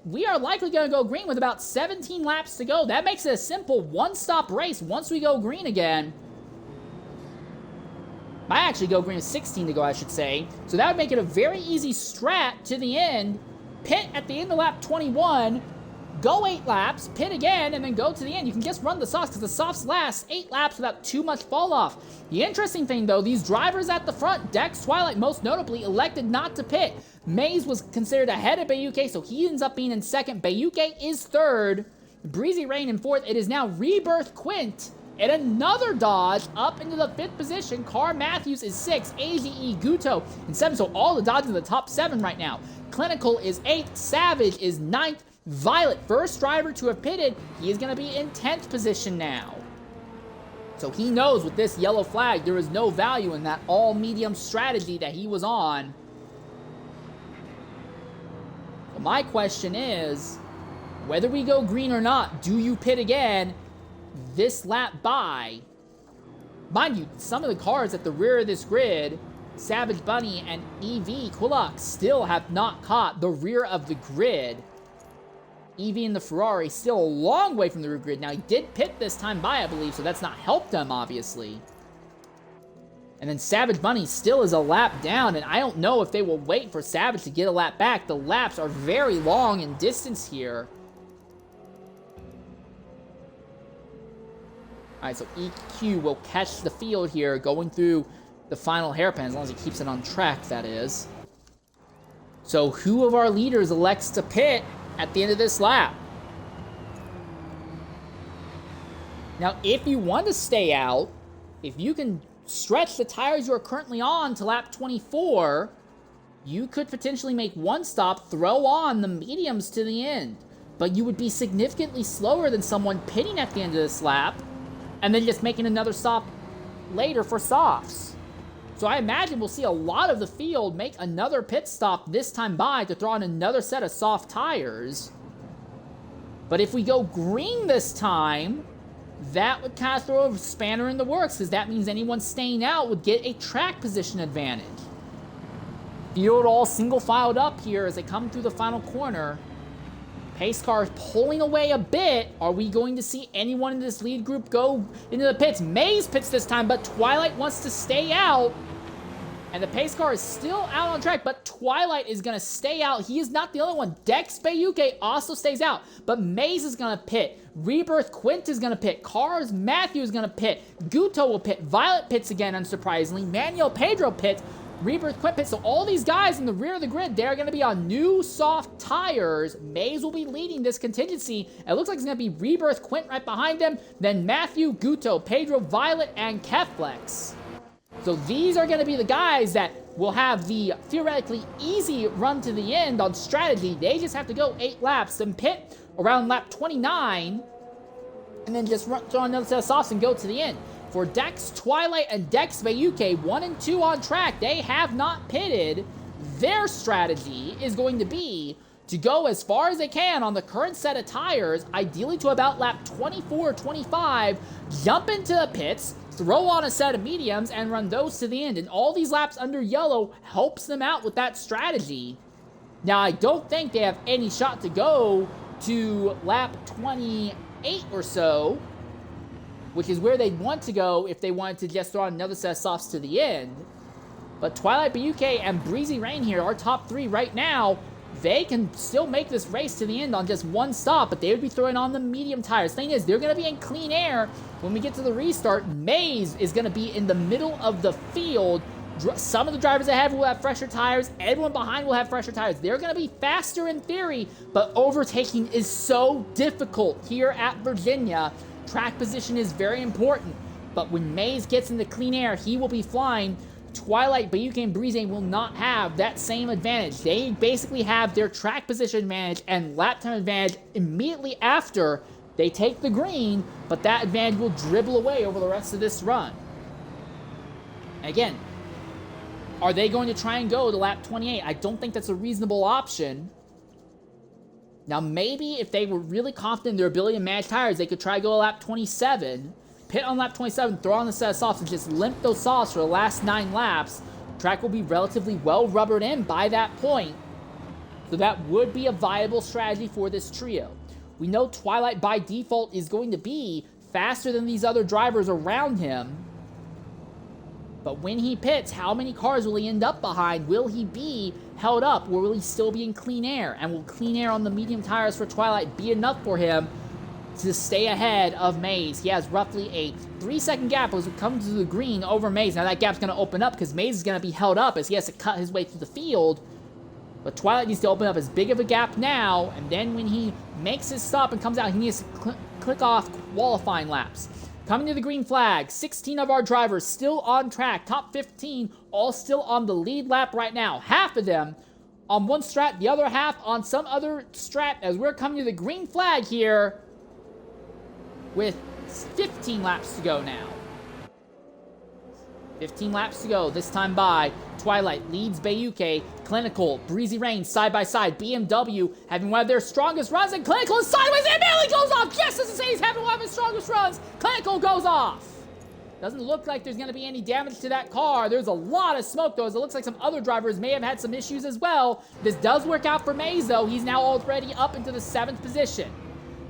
we are likely going to go green with about 17 laps to go. That makes it a simple one-stop race once we go green again. Might actually go green with 16 to go, I should say. So that would make it a very easy strat to the end. Pit at the end of lap 21, go 8 laps, pit again, and then go to the end. You can just run the softs, because the softs last 8 laps without too much fall off. The interesting thing, though, these drivers at the front, Dex, Twilight, most notably, elected not to pit. Mays was considered ahead of Bayuke, so he ends up being in second. Bayuke is third. Breezy Rain in fourth. It is now Rebirth Quint. And another Dodge up into the 5th position. Car Matthews is 6th. AGE Guto in 7th. So all the Dodges in the top 7 right now. Clinical is 8th. Savage is 9th. Violet, first driver to have pitted. He is going to be in 10th position now. So he knows with this yellow flag, there is no value in that all-medium strategy that he was on. So my question is, whether we go green or not, do you pit again this lap by? Mind you, some of the cars at the rear of this grid, Savage Bunny and EV Kulak, still have not caught the rear of the grid. EV and the Ferrari still a long way from the rear grid. Now, he did pit this time by, I believe, so that's not helped them, obviously. And then Savage Bunny still is a lap down, and I don't know if they will wait for Savage to get a lap back. The laps are very long in distance here. Alright, so EQ will catch the field here, going through the final hairpin, as long as he keeps it on track, that is. So who of our leaders elects to pit at the end of this lap? Now, if you want to stay out, if you can stretch the tires you are currently on to lap 24, you could potentially make one stop, throw on the mediums to the end. But you would be significantly slower than someone pitting at the end of this lap, and then just making another stop later for softs. So I imagine we'll see a lot of the field make another pit stop this time by to throw on another set of soft tires. But if we go green this time, that would kind of throw a spanner in the works, because that means anyone staying out would get a track position advantage. Field all single filed up here as they come through the final corner. Pace car is pulling away a bit. Are we going to see anyone in this lead group go into the pits? Mays pits this time, but Twilight wants to stay out. And the pace car is still out on track, but Twilight is going to stay out. He is not the only one. Dex Bayuke also stays out, but Maze is going to pit. Rebirth Quint is going to pit. Cars Matthew is going to pit. Guto will pit. Violet pits again, unsurprisingly. Manuel Pedro pits. Rebirth Quint pits. So all these guys in the rear of the grid, they're going to be on new soft tires. Maze will be leading this contingency. It looks like it's going to be Rebirth Quint right behind them. Then Matthew, Guto, Pedro, Violet, and Keflex. So these are going to be the guys that will have the theoretically easy run to the end on strategy. They just have to go 8 laps and pit around lap 29, and then just throw another set of softs and go to the end. For Dex Twilight and Dex Bayuke, 1 and 2 on track, they have not pitted. Their strategy is going to be to go as far as they can on the current set of tires, ideally to about lap 24 or 25, jump into the pits, throw on a set of mediums, and run those to the end. And all these laps under yellow helps them out with that strategy. Now, I don't think they have any shot to go to lap 28 or so, which is where they'd want to go if they wanted to just throw on another set of softs to the end. But Twilight Bayuke and Breezy Rain here, our top 3 right now, they can still make this race to the end on just one stop, but they would be throwing on the medium tires. Thing is, they're going to be in clean air when we get to the restart. Maze is going to be in the middle of the field. Some of the drivers ahead will have fresher tires. Everyone behind will have fresher tires. They're going to be faster in theory, but overtaking is so difficult here at Virginia. Track position is very important, but when Maze gets into clean air, he will be flying. Twilight, Bayuke, and Breeze will not have that same advantage. They basically have their track position advantage and lap time advantage immediately after they take the green, but that advantage will dribble away over the rest of this run. Again, are they going to try and go to lap 28? I don't think that's a reasonable option. Now, maybe if they were really confident in their ability to manage tires, they could try to go to lap 27, pit on lap 27, throw on the set of softs, and just limp those softs for the last 9 laps. Track will be relatively well rubbered in by that point. So that would be a viable strategy for this trio. We know Twilight by default is going to be faster than these other drivers around him. But when he pits, how many cars will he end up behind? Will he be held up, or will he still be in clean air? And will clean air on the medium tires for Twilight be enough for him to stay ahead of Maze? He has roughly a 3-second gap as we come to the green over Maze. Now that gap's going to open up because Maze is going to be held up as he has to cut his way through the field. But Twilight needs to open up as big of a gap now, and then when he makes his stop and comes out, he needs to click off qualifying laps. Coming to the green flag, 16 of our drivers still on track. Top 15 all still on the lead lap right now. Half of them on one strat, the other half on some other strat as we're coming to the green flag here with 15 laps to go now. 15 laps to go this time by. Twilight leads Bayuke. Clinical, Breezy Rain side by side. BMW having one of their strongest runs, and Clinical is sideways and immediately goes off just as it says he's having one of his strongest runs. Clinical goes off. Doesn't look like there's going to be any damage to that car. There's a lot of smoke, though, as it looks like some other drivers may have had some issues as well. This does work out for Maze, though. He's now already up into the 7th position.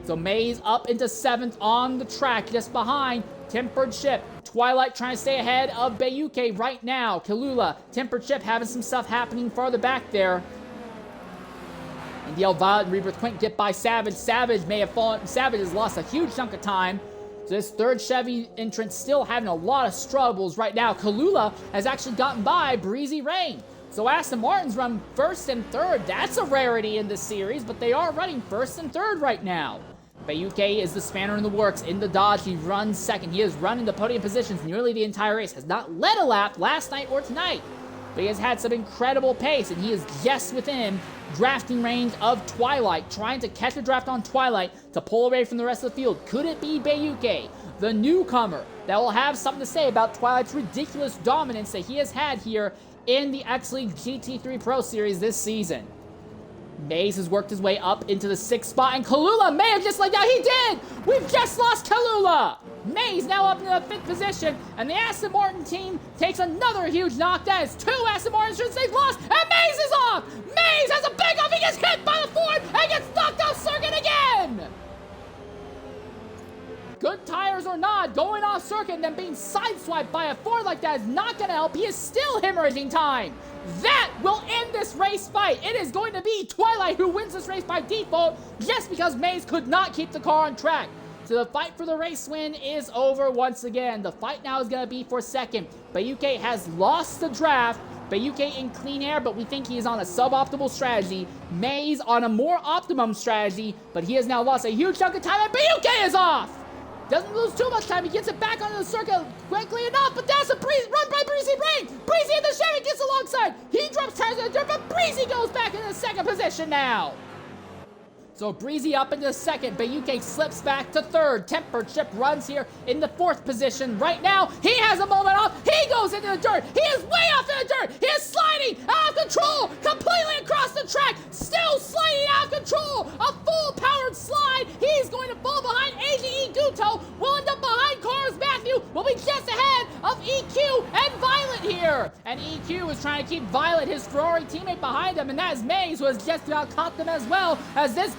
So Maze up into 7th on the track, just behind Tempered Ship. Twilight trying to stay ahead of Bayuke right now. Kalula, Tempered Ship having some stuff happening farther back there. And the Violet and Rebirth Quint get by Savage. Savage may have fallen. Savage has lost a huge chunk of time. So this third Chevy entrant still having a lot of struggles right now. Kalula has actually gotten by Breezy Rain. So So Aston Martin's run first and third. That's a rarity in this series, but they are running first and third right now. Leauge is the spanner in the works. In the Dodge, he runs second. He has run in the podium positions nearly the entire race. Has not led a lap last night or tonight, but he has had some incredible pace, and he is just within drafting range of Twilight, trying to catch a draft on Twilight to pull away from the rest of the field. Could it be Leauge, the newcomer, that will have something to say about Twilight's ridiculous dominance that he has had here in the X League GT3 Pro Series this season? Mays has worked his way up into the 6th spot, and Kalula may have just like that. He did! We've just lost Kalula! Mays now up in the 5th position, and the Aston Martin team takes another huge knock. That is 2 Aston Martins since they've lost, and Mays is off! Mays has a big off, he gets hit by the Ford, and gets knocked off circuit again! Good tires or not, going off circuit and then being sideswiped by a Ford like that is not going to help. He is still hemorrhaging time. That will end this race fight. It is going to be Twilight who wins this race by default just because Mays could not keep the car on track. So the fight for the race win is over once again. The fight now is going to be for second. Leauge has lost the draft. Leauge in clean air, but we think he is on a suboptimal strategy. Mays on a more optimum strategy, but he has now lost a huge chunk of time, and Leauge is off! Doesn't lose too much time. He gets it back onto the circuit quickly enough, but that's a run by Breezy Rain. Breezy in the Chevy gets alongside. He drops tires in the dirt, but Breezy goes back into the 2nd position now. So Breezy up into 2nd. Leauge slips back to 3rd. Tempered Chip runs here in the 4th position. Right now, he has a moment off. He goes into the dirt. He is way off in the dirt. He is sliding out of control completely across the track. Still sliding out of control. A full-powered slide. He's going to fall behind AGE Guto. Will end up behind Cars Matthew. Will be just ahead of EQ and Violet here. And EQ is trying to keep Violet, his Ferrari teammate, behind him. And that is Mays, who has just about caught them as well as this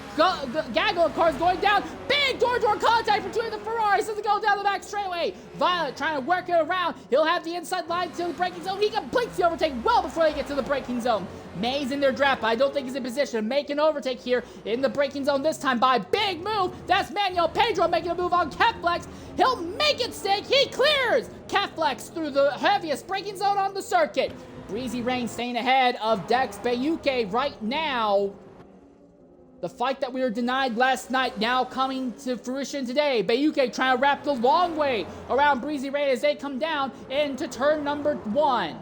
gaggle of cars going down. Big door-to-door contact between the Ferraris as they go down the back straightaway. Violet trying to work it around. He'll have the inside line to the braking zone. He completes the overtake well before they get to the braking zone. Mays in their draft, but I don't think he's in position to make an overtake here in the braking zone this time by big move. That's Manuel Pedro making a move on Catflex. He'll make it stick. He clears Catflex through the heaviest braking zone on the circuit. Breezy Rain staying ahead of Dex Leauge right now. The fight that we were denied last night now coming to fruition today. Leauge trying to wrap the long way around Breezy Rain as they come down into turn number 1.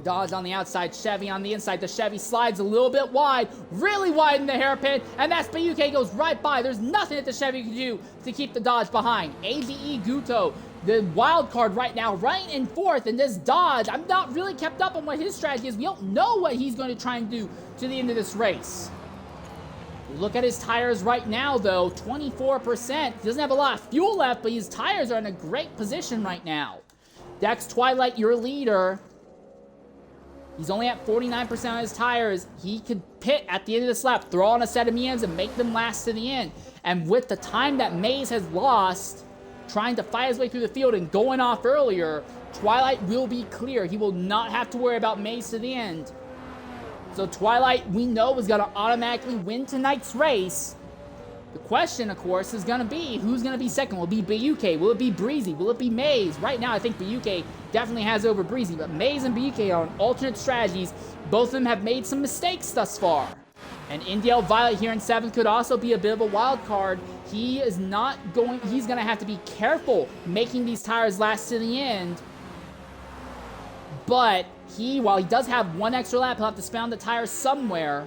Dodge on the outside, Chevy on the inside. The Chevy slides a little bit wide, really wide in the hairpin, and that's Leauge goes right by. There's nothing that the Chevy can do to keep the Dodge behind. AGE Guto, the wild card right now, running in 4th, and this Dodge, I'm not really kept up on what his strategy is. We don't know what he's going to try and do to the end of this race. Look at his tires right now, though. 24%. He doesn't have a lot of fuel left, but his tires are in a great position right now. Dex Twilight, your leader. He's only at 49% on his tires. He could pit at the end of this lap, throw on a set of mediums, and make them last to the end. And with the time that Mays has lost, trying to fight his way through the field and going off earlier, Twilight will be clear. He will not have to worry about Mays to the end. So Twilight, we know, is going to automatically win tonight's race. The question, of course, is going to be, who's going to be second? Will it be Leauge? Will it be Breezy? Will it be Mays? Right now, I think Leauge definitely has over Breezy, but Mays and Leauge are on alternate strategies. Both of them have made some mistakes thus far. And Indiel Violet here in 7th could also be a bit of a wild card. He's going to have to be careful making these tires last to the end. But while he does have one extra lap, he'll have to spin on the tires somewhere.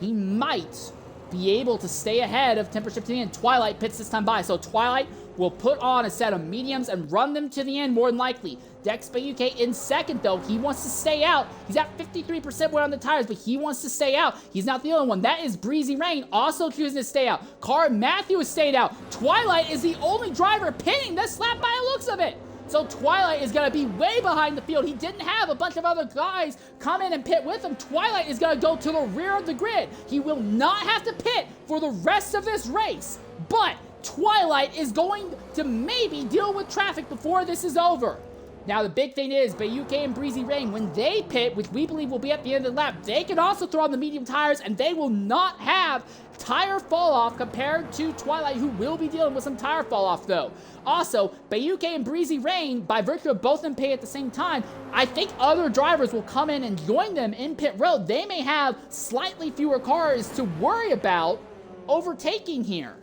He might be able to stay ahead of Temper Chip to the end. Twilight pits this time by, so Twilight will put on a set of mediums and run them to the end more than likely. Dex Leauge in 2nd, though. He wants to stay out. He's at 53% wear on the tires, but he wants to stay out. He's not the only one. That is Breezy Rain also choosing to stay out. Car Matthew has stayed out. Twilight is the only driver pitting this lap by the looks of it. So Twilight is going to be way behind the field. He didn't have a bunch of other guys come in and pit with him. Twilight is going to go to the rear of the grid. He will not have to pit for the rest of this race. But Twilight is going to maybe deal with traffic before this is over. Now, the big thing is, Leauge and Breezy Rain, when they pit, which we believe will be at the end of the lap, they can also throw on the medium tires, and they will not have tire fall-off compared to Twilight, who will be dealing with some tire fall-off, though. Also, Leauge and Breezy Rain, by virtue of both of them pitting at the same time, I think other drivers will come in and join them in pit road. They may have slightly fewer cars to worry about overtaking here.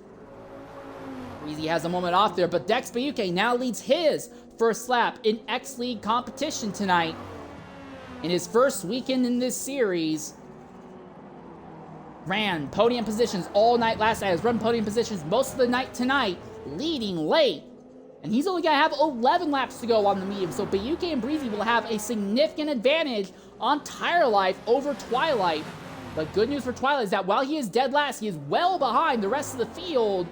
Breezy has a moment off there, but Dex Leauge now leads his first lap in X League competition tonight. In his first weekend in this series, ran podium positions all night last night. Has run podium positions most of the night tonight, leading late. And he's only going to have 11 laps to go on the medium, so Leauge and Breezy will have a significant advantage on tire life over Twilight. But good news for Twilight is that while he is dead last, he is well behind the rest of the field.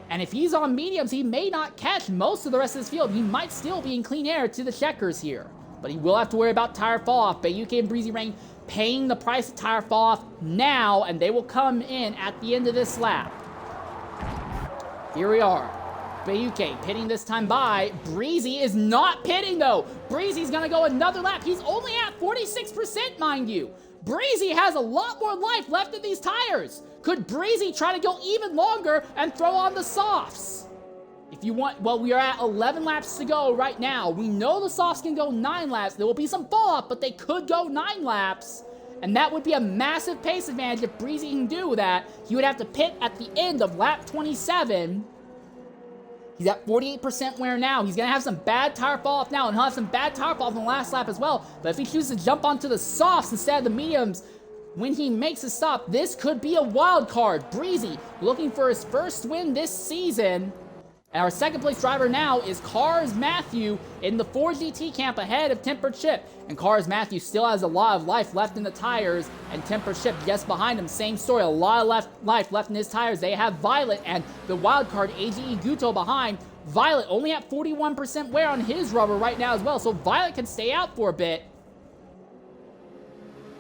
And if he's on mediums, he may not catch most of the rest of his field. He might still be in clean air to the checkers here. But he will have to worry about tire fall-off. Leauge and Breezy Rain paying the price of tire fall-off now, and they will come in at the end of this lap. Here we are. Leauge pitting this time by. Breezy is not pitting, though. Breezy's going to go another lap. He's only at 46%, mind you. Breezy has a lot more life left in these tires. Could Breezy try to go even longer and throw on the softs? If you want, well, we are at 11 laps to go right now. We know the softs can go 9 laps. There will be some fall-off, but they could go 9 laps. And that would be a massive pace advantage if Breezy can do that. He would have to pit at the end of lap 27. He's at 48% wear now. He's going to have some bad tire fall-off now, and he'll have some bad tire fall-off in the last lap as well. But if he chooses to jump onto the softs instead of the mediums, when he makes a stop, this could be a wild card. Breezy looking for his first win this season. And our second place driver now is Cars Matthew in the 4GT camp ahead of Tempered Chip. And Cars Matthew still has a lot of life left in the tires, and Tempered Chip just behind him. Same story, a lot of life left in his tires. They have Violet and the wild card AGE Guto behind. Violet only at 41% wear on his rubber right now as well, so Violet can stay out for a bit.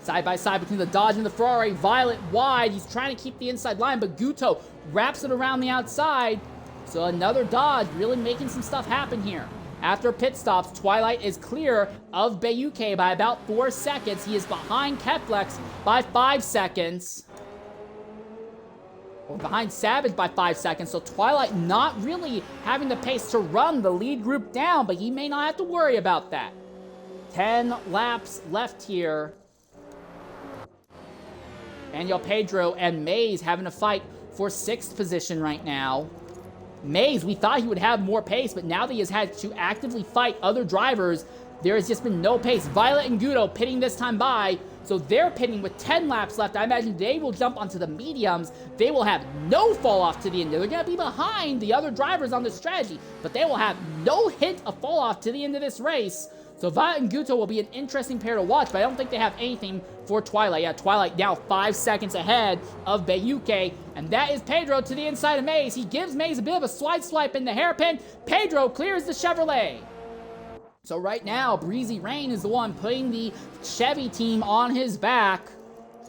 Side by side between the Dodge and the Ferrari. Violet wide. He's trying to keep the inside line, but Guto wraps it around the outside. So another Dodge really making some stuff happen here. After pit stops, Twilight is clear of Leauge by about 4 seconds. He is behind Keflex by 5 seconds. Or behind Savage by 5 seconds. So Twilight not really having the pace to run the lead group down, but he may not have to worry about that. 10 laps left here. Daniel Pedro and Maze having a fight for 6th position right now. Maze, we thought he would have more pace, but now that he has had to actively fight other drivers, there has just been no pace. Violet and Guto pitting this time by, so they're pitting with 10 laps left. I imagine they will jump onto the mediums. They will have no fall off to the end. They're going to be behind the other drivers on the strategy, but they will have no hint of fall off to the end of this race. So Violet and Guto will be an interesting pair to watch, but I don't think they have anything for Twilight. Yeah, Twilight now 5 seconds ahead of Leauge, and that is Pedro to the inside of Maze. He gives Maze a bit of a slide swipe in the hairpin. Pedro clears the Chevrolet. So right now, Breezy Rain is the one putting the Chevy team on his back.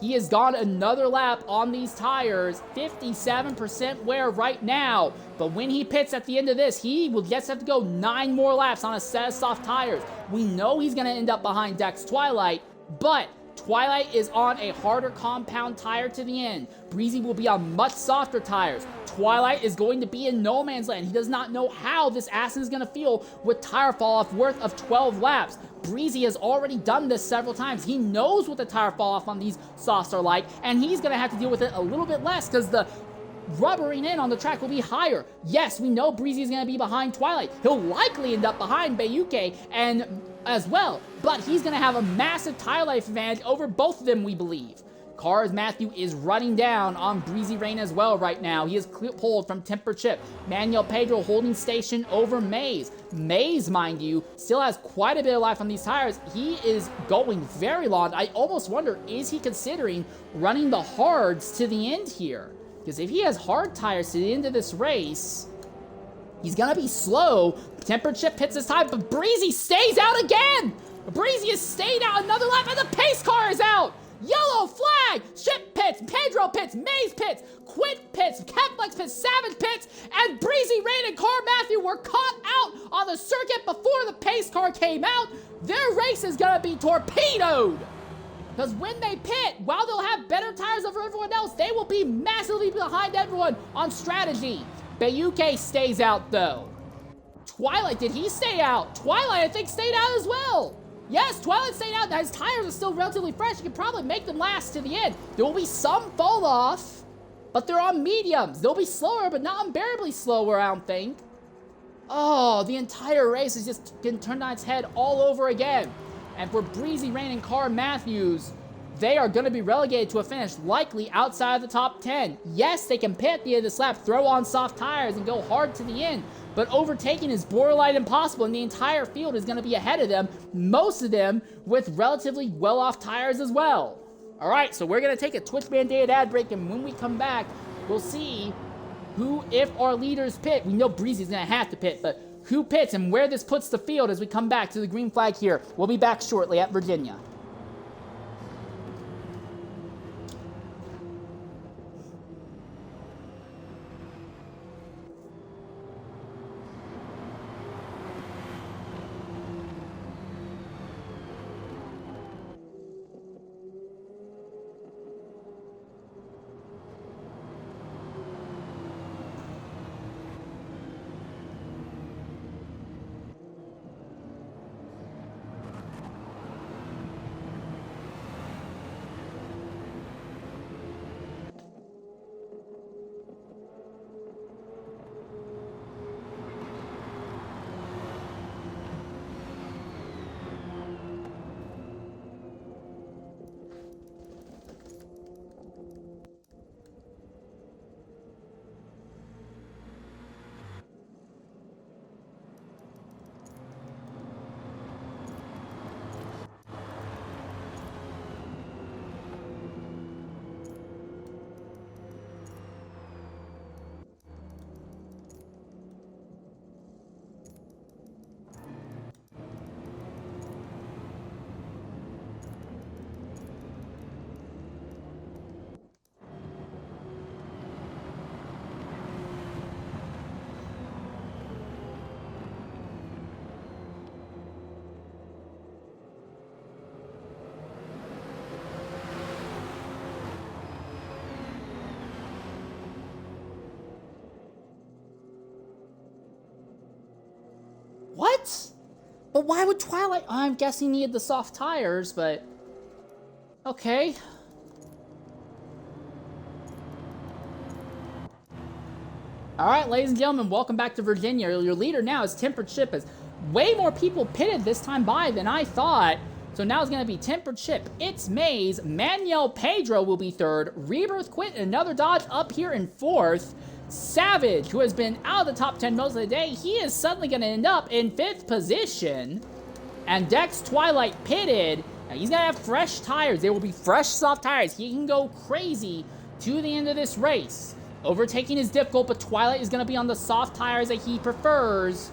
He has gone another lap on these tires, 57% wear right now. But when he pits at the end of this, he will just have to go 9 more laps on a set of soft tires. We know he's going to end up behind Dex Twilight, but Twilight is on a harder compound tire to the end. Breezy will be on much softer tires. Twilight is going to be in no man's land. He does not know how this Aston is going to feel with tire fall-off worth of 12 laps. Breezy has already done this several times. He knows what the tire fall-off on these softs are like, and he's going to have to deal with it a little bit less because the rubbering in on the track will be higher. Yes, we know Breezy is going to be behind Twilight. He'll likely end up behind Leauge and as well, but he's going to have a massive tire life advantage over both of them, we believe. Cars Matthew is running down on Breezy Rain as well right now. He is pulled from Tempered Chip. Manuel Pedro holding station over Maze. Maze, mind you, still has quite a bit of life on these tires. He is going very long. I almost wonder, is he considering running the hards to the end here? Because if he has hard tires to the end of this race, he's going to be slow. Tempered Chip hits his time, but Breezy stays out again! Breezy has stayed out another lap, and the pace car is out! Yellow flag! Chip pits! Pedro Pedro pits, Maze pits, Quint pits, Keflex pits, Savage pits, and Breezy Rain and Car Matthew were caught out on the circuit before the pace car came out. Their race is gonna be torpedoed. Because when they pit, while they'll have better tires over everyone else, they will be massively behind everyone on strategy. Bayuke stays out though. Twilight, did he stay out? Twilight, I think, stayed out as well. Yes, Twilight stayed out. His tires are still relatively fresh. You can probably make them last to the end. There will be some fall off, but they're on mediums. They'll be slower, but not unbearably slower, I don't think. Oh, the entire race is just getting turned on its head all over again. And for Breezy Rain and Car Matthews, they are going to be relegated to a finish likely outside of the top 10. Yes, they can pit at the end of this lap, throw on soft tires, and go hard to the end. But overtaking is borderline impossible, and the entire field is going to be ahead of them, most of them with relatively well-off tires as well. All right, so we're going to take a Twitch-mandated ad break, and when we come back, we'll see who, if our leaders pit. We know Breezy's going to have to pit, but who pits and where this puts the field as we come back to the green flag here. We'll be back shortly at Virginia. What? But why would Twilight? I'm guessing he needed the soft tires, but okay. All right, ladies and gentlemen, welcome back to Virginia. Your leader now is Tempered Ship. As way more people pitted this time by than I thought. So now it's going to be Tempered Ship. It's Maze. Manuel Pedro will be third. Rebirth Quint, another Dodge up here in fourth. Savage, who has been out of the top 10 most of the day, he is suddenly going to end up in 5th position. And Dex Twilight pitted. Now he's going to have fresh tires. There will be fresh soft tires. He can go crazy to the end of this race. Overtaking is difficult, but Twilight is going to be on the soft tires that he prefers.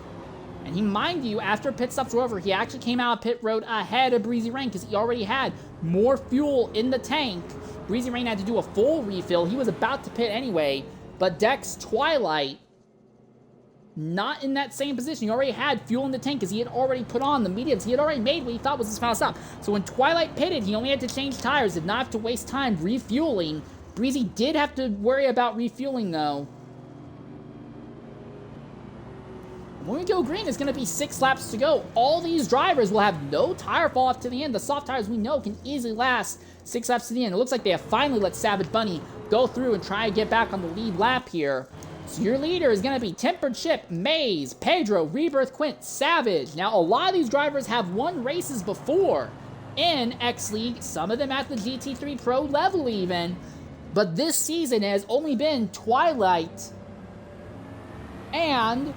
And he, mind you, after pit stops were over, he actually came out of pit road ahead of Breezy Rain because he already had more fuel in the tank. Breezy Rain had to do a full refill. He was about to pit anyway. But Dex Twilight, not in that same position. He already had fuel in the tank because he had already put on the mediums. He had already made what he thought was his final stop. So when Twilight pitted, he only had to change tires, did not have to waste time refueling. Breezy did have to worry about refueling, though. When we go green, it's going to be 6 laps to go. All these drivers will have no tire fall off to the end. The soft tires, we know, can easily last 6 laps to the end. It looks like they have finally let Savage Bunny go through and try and get back on the lead lap here. So your leader is going to be Tempered Ship, Maze, Pedro, Rebirth Quint, Savage. Now, a lot of these drivers have won races before in X League, some of them at the GT3 Pro level even. But this season has only been Twilight and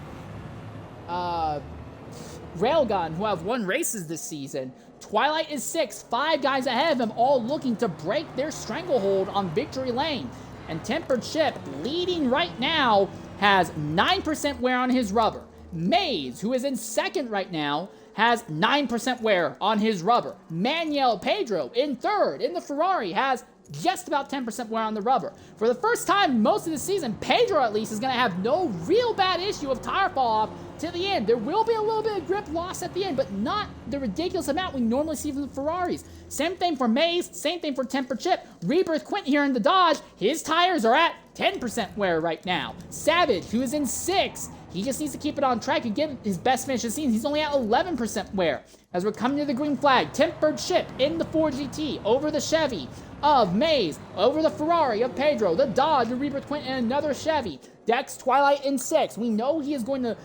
Railgun, who have won races this season. Twilight is 6th, 5 guys ahead of him, all looking to break their stranglehold on victory lane. And Tempered Ship, leading right now, has 9% wear on his rubber. Maze, who is in 2nd right now, has 9% wear on his rubber. Manuel Pedro, in 3rd, in the Ferrari, has just about 10% wear on the rubber. For the first time most of the season, Pedro at least is going to have no real bad issue of tire fall off to the end. There will be a little bit of grip loss at the end, but not the ridiculous amount we normally see from the Ferraris. Same thing for Mays, same thing for Tempered Chip. Rebirth Quint here in the Dodge, his tires are at 10% wear right now. Savage, who is in 6th, he just needs to keep it on track and get his best finish of the season. He's only at 11% wear. As we're coming to the green flag, Tempered Chip in the Ford GT over the Chevy of Mays, over the Ferrari of Pedro, the Dodge of Rebirth Quint, and another Chevy. Dex Twilight in 6th. We know he is going to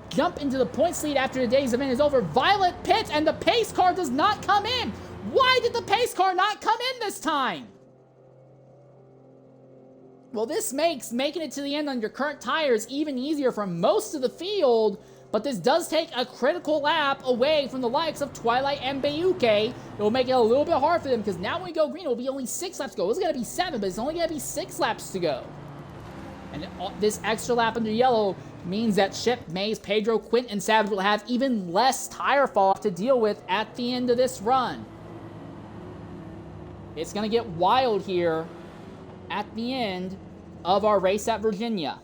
jump into the points lead after the day's event is over. Violet pits, and the pace car does not come in. Why did the pace car not come in this time? Well, this makes making it to the end on your current tires even easier for most of the field, but this does take a critical lap away from the likes of Twilight and Bayuke. It will make it a little bit hard for them, because now when we go green, it will be only 6 laps to go. It's going to be 7, but it's only going to be 6 laps to go. And this extra lap under yellow means that Chip, Mays, Pedro, Quint, and Savage will have even less tire fall off to deal with at the end of this run. It's going to get wild here at the end of our race at Virginia.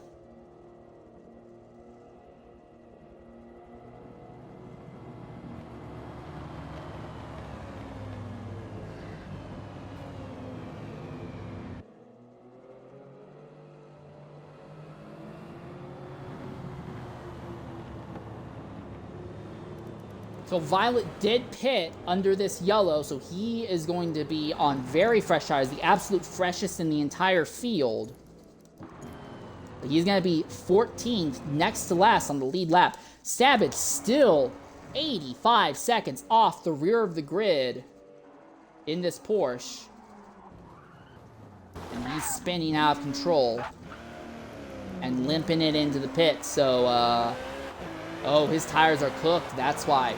So Violet did pit under this yellow, so he is going to be on very fresh tires, the absolute freshest in the entire field. But he's going to be 14th, next to last on the lead lap. Savage still 85 seconds off the rear of the grid in this Porsche. And he's spinning out of control and limping it into the pit. So, oh, his tires are cooked, that's why.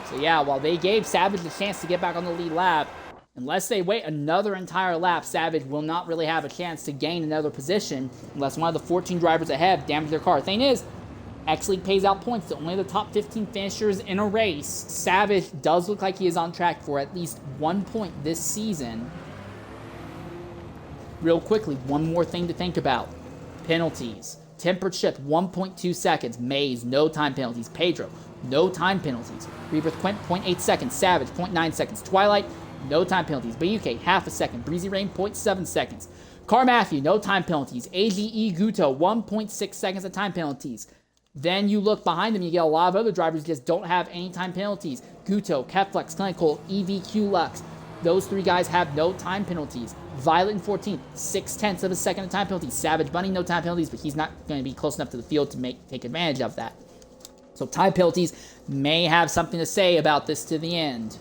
So yeah, while they gave Savage the chance to get back on the lead lap, unless they wait another entire lap, Savage will not really have a chance to gain another position unless one of the 14 drivers ahead damage their car. Thing is, X-League pays out points to only the top 15 finishers in a race. Savage does look like he is on track for at least 1 point this season. Real quickly, one more thing to think about. Penalties. Tempered Chip, 1.2 seconds. Mays, no time penalties. Pedro, no time penalties. Rebirth Quint, 0.8 seconds. Savage, 0.9 seconds. Twilight, no time penalties. Bayuke, half a second. Breezy Rain, 0.7 seconds. Car Matthew, no time penalties. AGE Guto, 1.6 seconds of time penalties. Then you look behind them, you get a lot of other drivers who just don't have any time penalties. Guto, Keflex, Clinical, EVQ Lux. Those 3 guys have no time penalties. Violet in 14th, 0.6 of a second of time penalties. Savage Bunny, no time penalties, but he's not going to be close enough to the field to take advantage of that. So time penalties may have something to say about this to the end.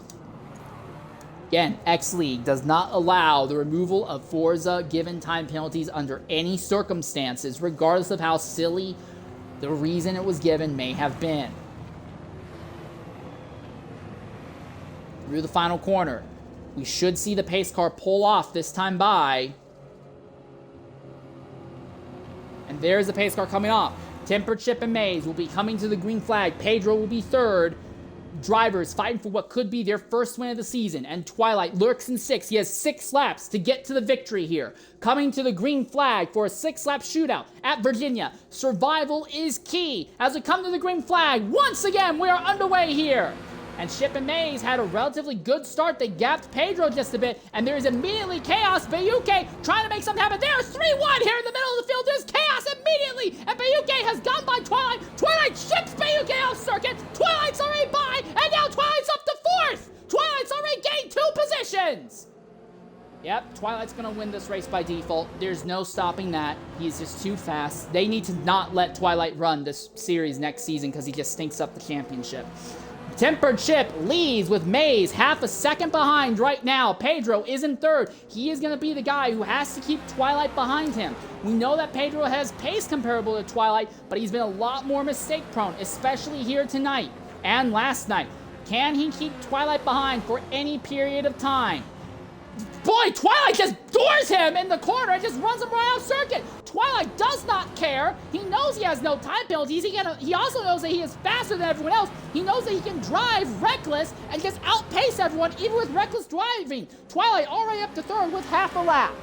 Again, X-League does not allow the removal of Forza given time penalties under any circumstances, regardless of how silly the reason it was given may have been. Through the final corner, we should see the pace car pull off this time by. And there's the pace car coming off. Tempered Chip and Mays will be coming to the green flag. Pedro will be 3rd. Drivers fighting for what could be their first win of the season. And Twilight lurks in 6th. He has 6 laps to get to the victory here. Coming to the green flag for a 6-lap shootout at Virginia. Survival is key. As we come to the green flag, once again, we are underway here. And Chip and Mays had a relatively good start. They gapped Pedro just a bit, and there is immediately chaos. Bayuke trying to make something happen. There's 3-1 here in the middle of the field. There's chaos immediately, and Bayuke has gone by Twilight. Twilight ships Bayuke off circuit. Twilight's already by, and now Twilight's up to 4th. Twilight's already gained 2 positions. Yep, Twilight's going to win this race by default. There's no stopping that. He's just too fast. They need to not let Twilight run this series next season because he just stinks up the championship. Tempered Chip leads with Mays half a second behind right now. Pedro is in 3rd. He is going to be the guy who has to keep Twilight behind him. We know that Pedro has pace comparable to Twilight, but he's been a lot more mistake prone, especially here tonight and last night. Can he keep Twilight behind for any period of time? boy, Twilight just doors him in the corner and just runs him right off circuit. Twilight does not care. He knows he has no time penalties. He also knows that he is faster than everyone else. He knows that he can drive reckless and just outpace everyone, even with reckless driving. Twilight already up to third with half a lap.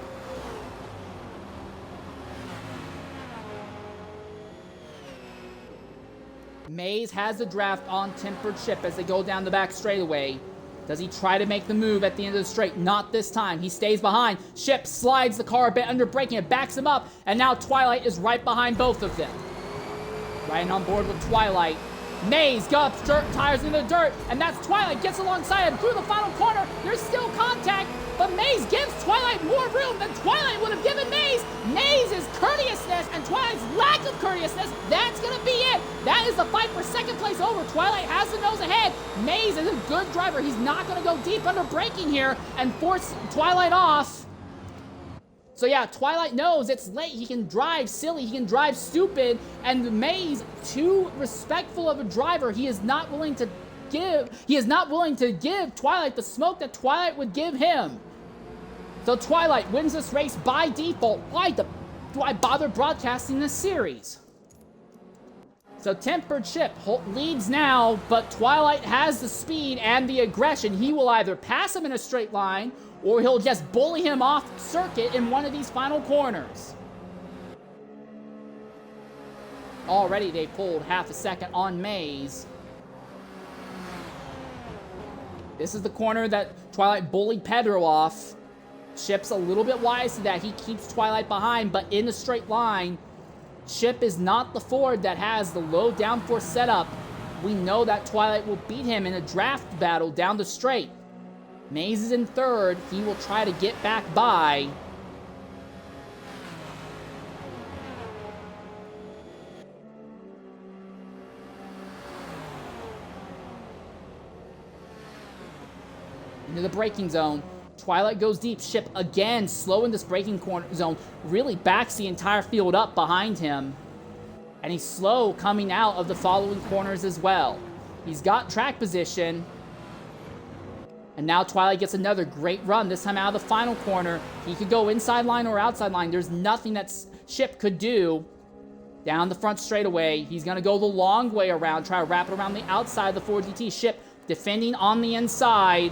Mays has the draft on Tempered Ship as they go down the back straightaway. Does he try to make the move at the end of the straight? Not this time. He stays behind. Ship slides the car a bit under braking. It backs him up. And now Twilight is right behind both of them. Riding on board with Twilight. Mays got up dirt, tires in the dirt. And that's Twilight. Gets alongside him through the final corner. There's still contact. But Mays gives Twilight more room than Twilight would have given Mays. Mays' courteousness and Twilight's lack of courteousness, that's going to be it. That is the fight for second place over. Twilight has the nose ahead. Mays is a good driver. He's not going to go deep under braking here and force Twilight off. So yeah, Twilight knows it's late. He can drive silly. He can drive stupid. And Mays, too respectful of a driver, he is not willing to give Twilight the smoke that Twilight would give him. So Twilight wins this race by default. Why do I bother broadcasting this series? So Tempered Ship leads now, but Twilight has the speed and the aggression. He will either pass him in a straight line, or he'll just bully him off circuit in one of these final corners. Already they pulled half a second on Mays. This is the corner that Twilight bullied Pedro off. Ship's a little bit wise to that. He keeps Twilight behind, but in the straight line, Ship is not the Ford that has the low downforce setup. We know that Twilight will beat him in a draft battle down the straight. Mays is in third. He will try to get back by. Into the braking zone. Twilight goes deep. Ship again slow in this braking corner zone. Really backs the entire field up behind him. And he's slow coming out of the following corners as well. He's got track position. And now Twilight gets another great run, this time out of the final corner. He could go inside line or outside line. There's nothing that Ship could do. Down the front straightaway. He's going to go the long way around, try to wrap it around the outside of the Ford GT. Ship defending on the inside.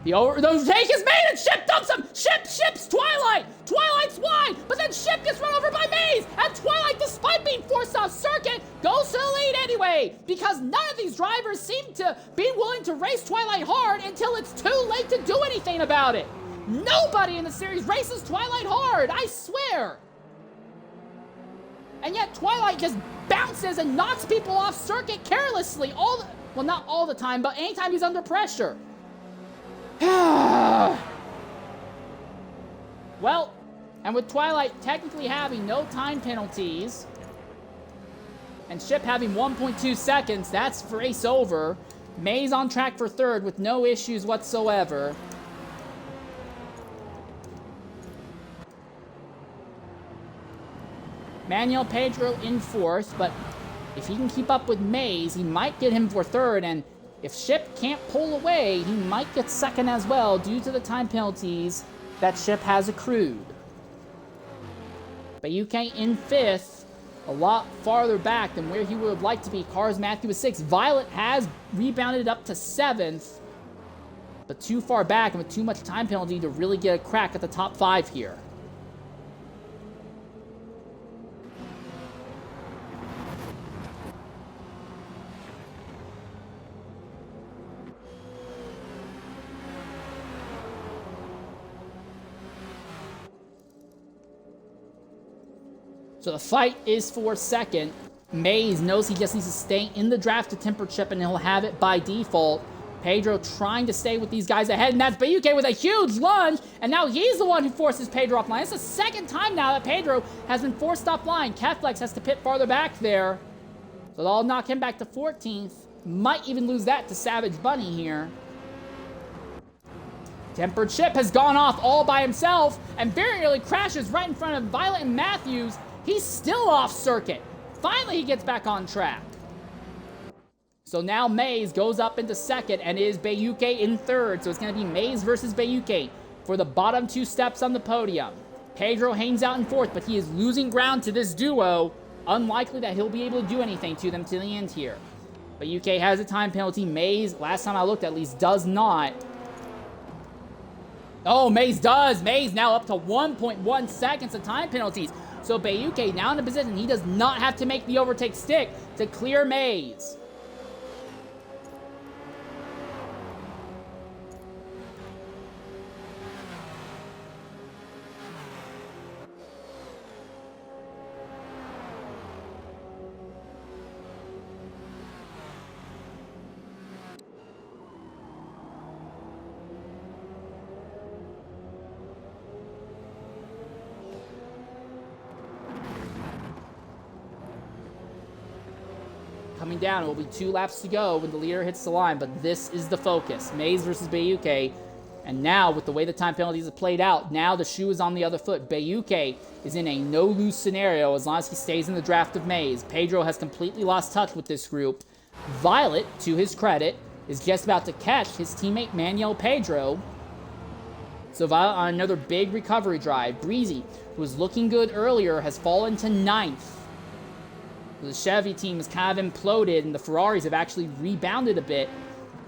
The overtake is made and Ship dumps him! Ship's Twilight! Twilight's wide, but then Ship gets run over by Mays! And Twilight, despite being forced off circuit, goes to the lead anyway! Because none of these drivers seem to be willing to race Twilight hard until it's too late to do anything about it! Nobody in the series races Twilight hard, I swear! And yet Twilight just bounces and knocks people off circuit carelessly well, not all the time, but anytime he's under pressure. Well, and with Twilight technically having no time penalties, and Ship having 1.2 seconds, that's race over. Mays on track for third with no issues whatsoever. Manuel Pedro in fourth, but if he can keep up with Mays, he might get him for third, and if Ship can't pull away, he might get second as well due to the time penalties that Ship has accrued. But UK in fifth, a lot farther back than where he would have liked to be. Cars Matthew is sixth. Violet has rebounded up to seventh, but too far back and with too much time penalty to really get a crack at the top five here. So the fight is for second. Mays knows he just needs to stay in the draft to Tempered Ship and he'll have it by default. Pedro trying to stay with these guys ahead, and that's Bayuke with a huge lunge, and now he's the one who forces Pedro offline. It's the second time now that Pedro has been forced offline. Catflex has to pit farther back there. So they'll knock him back to 14th. Might even lose that to Savage Bunny here. Tempered Ship has gone off all by himself and very nearly crashes right in front of Violet and Matthews. He's still off circuit. Finally, he gets back on track. So now Mays goes up into second, and it is Bayuke in third. So it's going to be Mays versus Bayuke for the bottom 2 steps on the podium. Pedro hangs out in fourth, but he is losing ground to this duo. Unlikely that he'll be able to do anything to them to the end here. Bayuke has a time penalty. Mays, last time I looked at least, does not. Oh, Mays does. Mays now up to 1.1 seconds of time penalties. So Bayuke now in a position he does not have to make the overtake stick to clear Mays. Coming down, it will be 2 laps to go when the leader hits the line, but this is the focus. Mays versus Bayuke. And now, with the way the time penalties have played out, now the shoe is on the other foot. Bayuke is in a no-lose scenario as long as he stays in the draft of Mays. Pedro has completely lost touch with this group. Violet, to his credit, is just about to catch his teammate Manuel Pedro. So Violet on another big recovery drive. Breezy, who was looking good earlier, has fallen to 9th. The Chevy team has kind of imploded, and the Ferraris have actually rebounded a bit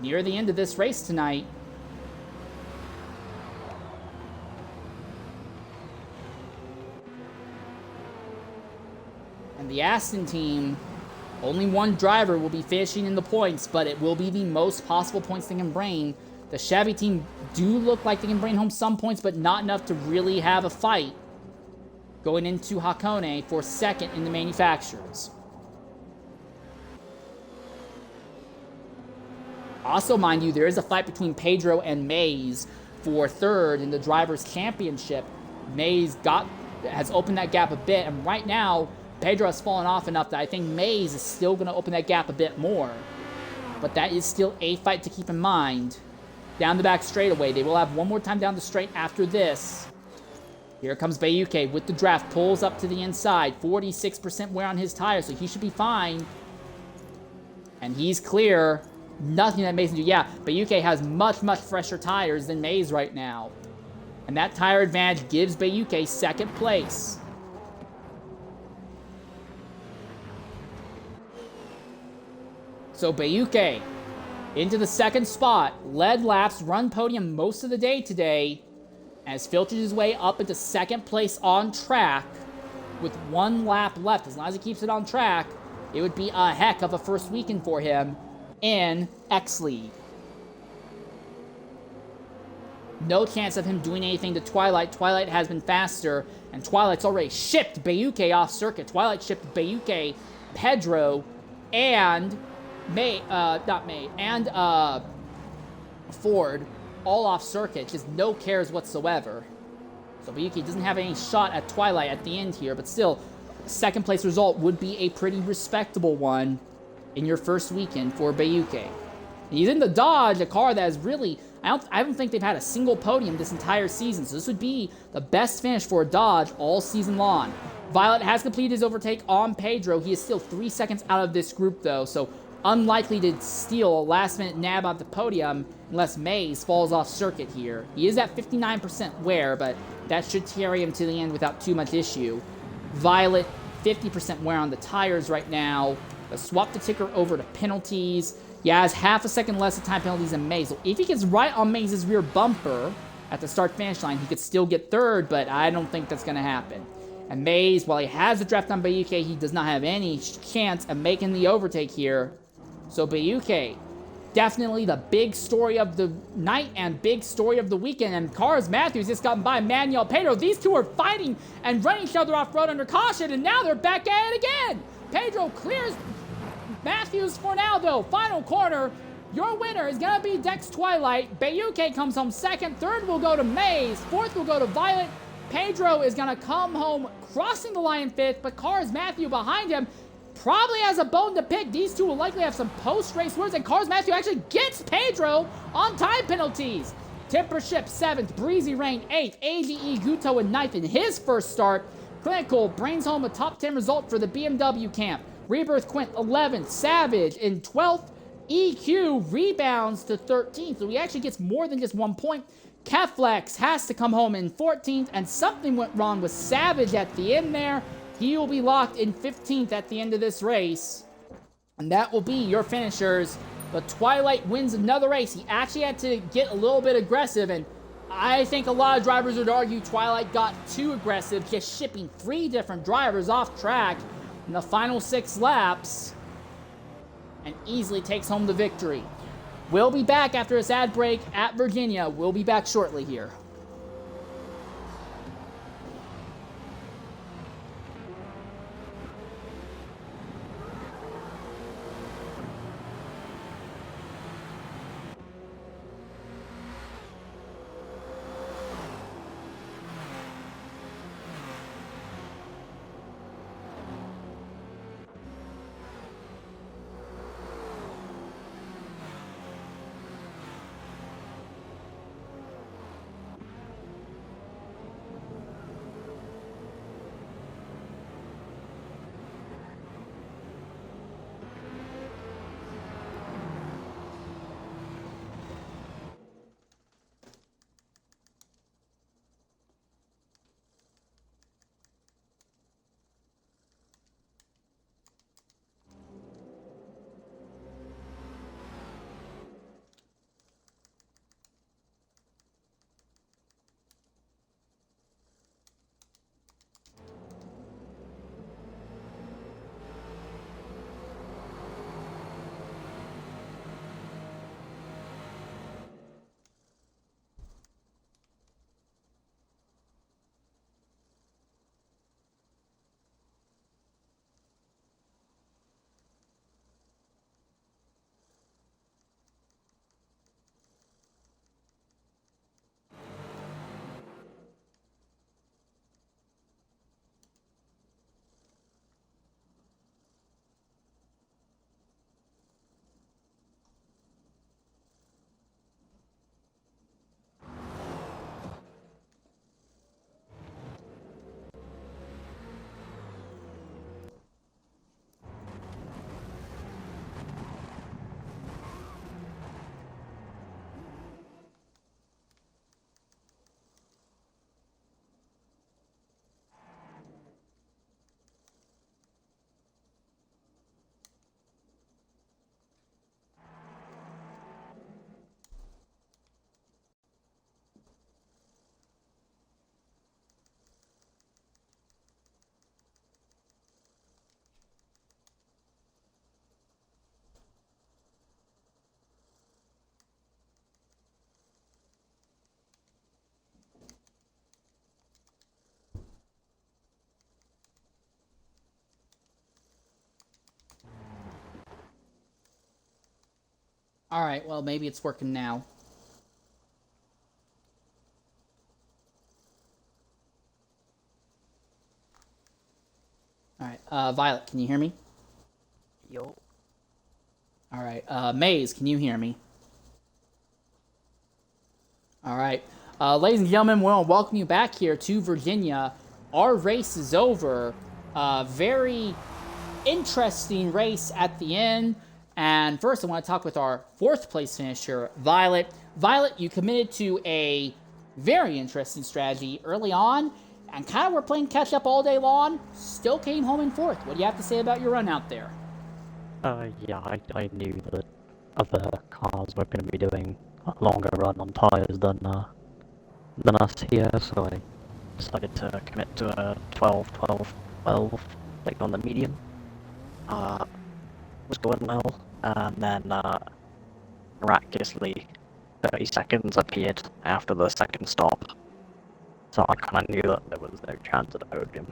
near the end of this race tonight. And the Aston team, only one driver will be finishing in the points, but it will be the most possible points they can bring. The Chevy team do look like they can bring home some points, but not enough to really have a fight going into Hakone for second in the manufacturers. Also, mind you, there is a fight between Pedro and Mays for third in the Drivers' Championship. Mays has opened that gap a bit, and right now, Pedro has fallen off enough that I think Mays is still going to open that gap a bit more. But that is still a fight to keep in mind. Down the back straightaway, they will have one more time down the straight after this. Here comes Bayuke with the draft, pulls up to the inside, 46% wear on his tires, so he should be fine. And he's clear. Nothing that Mays can do. Yeah, Bayuke has much, much fresher tires than Mays right now. And that tire advantage gives Bayuke second place. So Bayuke into the second spot. Led laps, run podium most of the day today. Has filtered his way up into second place on track with 1 lap left. As long as he keeps it on track, it would be a heck of a first weekend for him in X League. No chance of him doing anything to Twilight. Twilight has been faster, and Twilight's already shipped Bayuke off circuit. Twilight shipped Bayuke, Pedro, and Ford all off circuit. Just no cares whatsoever. So Bayuke doesn't have any shot at Twilight at the end here, but still, second place result would be a pretty respectable one in your first weekend for Bayuke. He's in the Dodge, a car that is really, I don't think they've had a single podium this entire season, so this would be the best finish for a Dodge all season long. Violet has completed his overtake on Pedro. He is still 3 seconds out of this group, though, so unlikely to steal a last-minute nab on the podium unless Mays falls off circuit here. He is at 59% wear, but that should carry him to the end without too much issue. Violet, 50% wear on the tires right now. Let's swap the ticker over to penalties. Yeah, has half a second less of time penalties than Mays. So if he gets right on Mays' rear bumper at the start-finish line, he could still get third, but I don't think that's going to happen. And Mays, while he has the draft on Bayuke, he does not have any chance of making the overtake here. So Bayuke, definitely the big story of the night and big story of the weekend. And Carlos Matthews just gotten by Manuel Pedro. These two are fighting and running each other off-road under caution, and now they're back at it again. Pedro clears Matthews for now, though. Final corner. Your winner is going to be Dex Twilight. Bayuke comes home second. Third will go to Mays. Fourth will go to Violet. Pedro is going to come home crossing the line fifth, but Cars Matthew behind him probably has a bone to pick. These two will likely have some post-race words, and Cars Matthew actually gets Pedro on time penalties. Tipper Ship seventh, Breezy Rain eighth, AGE Guto in ninth in his first start. Clinical brings home a top 10 result for the BMW camp. Rebirth Quint 11th, Savage in 12th, EQ rebounds to 13th, so he actually gets more than just 1 point. Keflex has to come home in 14th, and something went wrong with Savage at the end there. He will be locked in 15th at the end of this race. And that will be your finishers. But Twilight wins another race. He actually had to get a little bit aggressive, and I think a lot of drivers would argue Twilight got too aggressive, just shipping 3 different drivers off track in the final 6 laps, and easily takes home the victory. We'll be back after this ad break at Virginia. We'll be back shortly here. Alright, well, maybe it's working now. Alright, Violet, can you hear me? Yo. Alright, Maze, can you hear me? Alright, ladies and gentlemen, we want to welcome you back here to Virginia. Our race is over. Very interesting race at the end. And first, I want to talk with our 4th place finisher, Violet. Violet, you committed to a very interesting strategy early on, and kind of were playing catch up all day long. Still came home in 4th. What do you have to say about your run out there? Yeah, I knew that other cars were going to be doing a longer run on tyres than us here, so I decided to commit to a 12, 12, 12, like on the medium. Was going well, and then miraculously 30 seconds appeared after the second stop, so I kind of knew that there was no chance of the podium.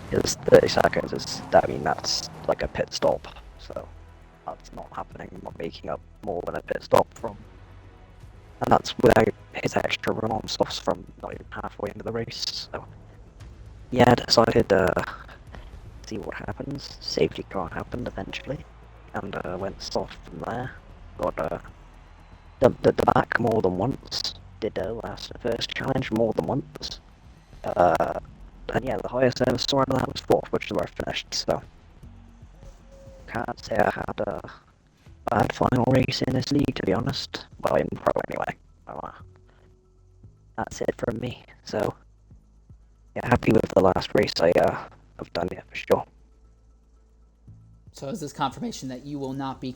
Because 30 seconds is, that's like a pit stop, so that's not happening. I'm not making up more than a pit stop from, and that's without his extra run-on softs from not even halfway into the race. So yeah, I decided see what happens. Safety car happened eventually, and went soft from there. Got dumped at the back more than once. Did first challenge more than once. And yeah, the highest I ever saw out of that was 4th, which is where I finished. So can't say I had a bad final race in this league, to be honest. Well, in pro anyway. That's it from me. So, yeah, happy with the last race I've done here for sure. So is this confirmation that you will not be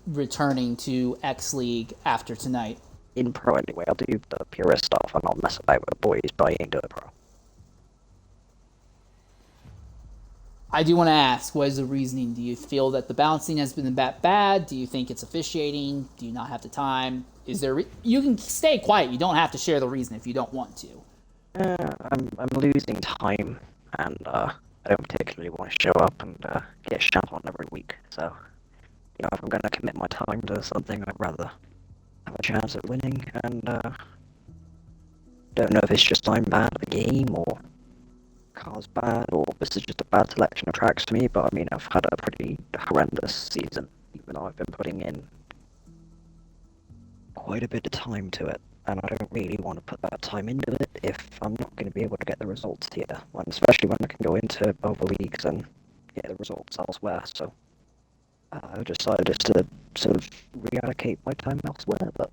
returning to X League after tonight? In pro anyway, I'll do the purist stuff and I'll mess about with boys, but I ain't doing pro. I do want to ask, what is the reasoning? Do you feel that the balancing has been that bad? Do you think it's officiating? Do you not have the time? Is there? You can stay quiet. You don't have to share the reason if you don't want to. I'm losing time, and I don't particularly want to show up and get shat on every week. So, if I'm going to commit my time to something, I'd rather have a chance at winning. And don't know if it's just I'm bad at the game or car's bad, or this is just a bad selection of tracks to me, but I mean, I've had a pretty horrendous season, even though I've been putting in quite a bit of time to it, and I don't really want to put that time into it if I'm not going to be able to get the results here, especially when I can go into other leagues and get the results elsewhere, so I decided just to sort of reallocate my time elsewhere, but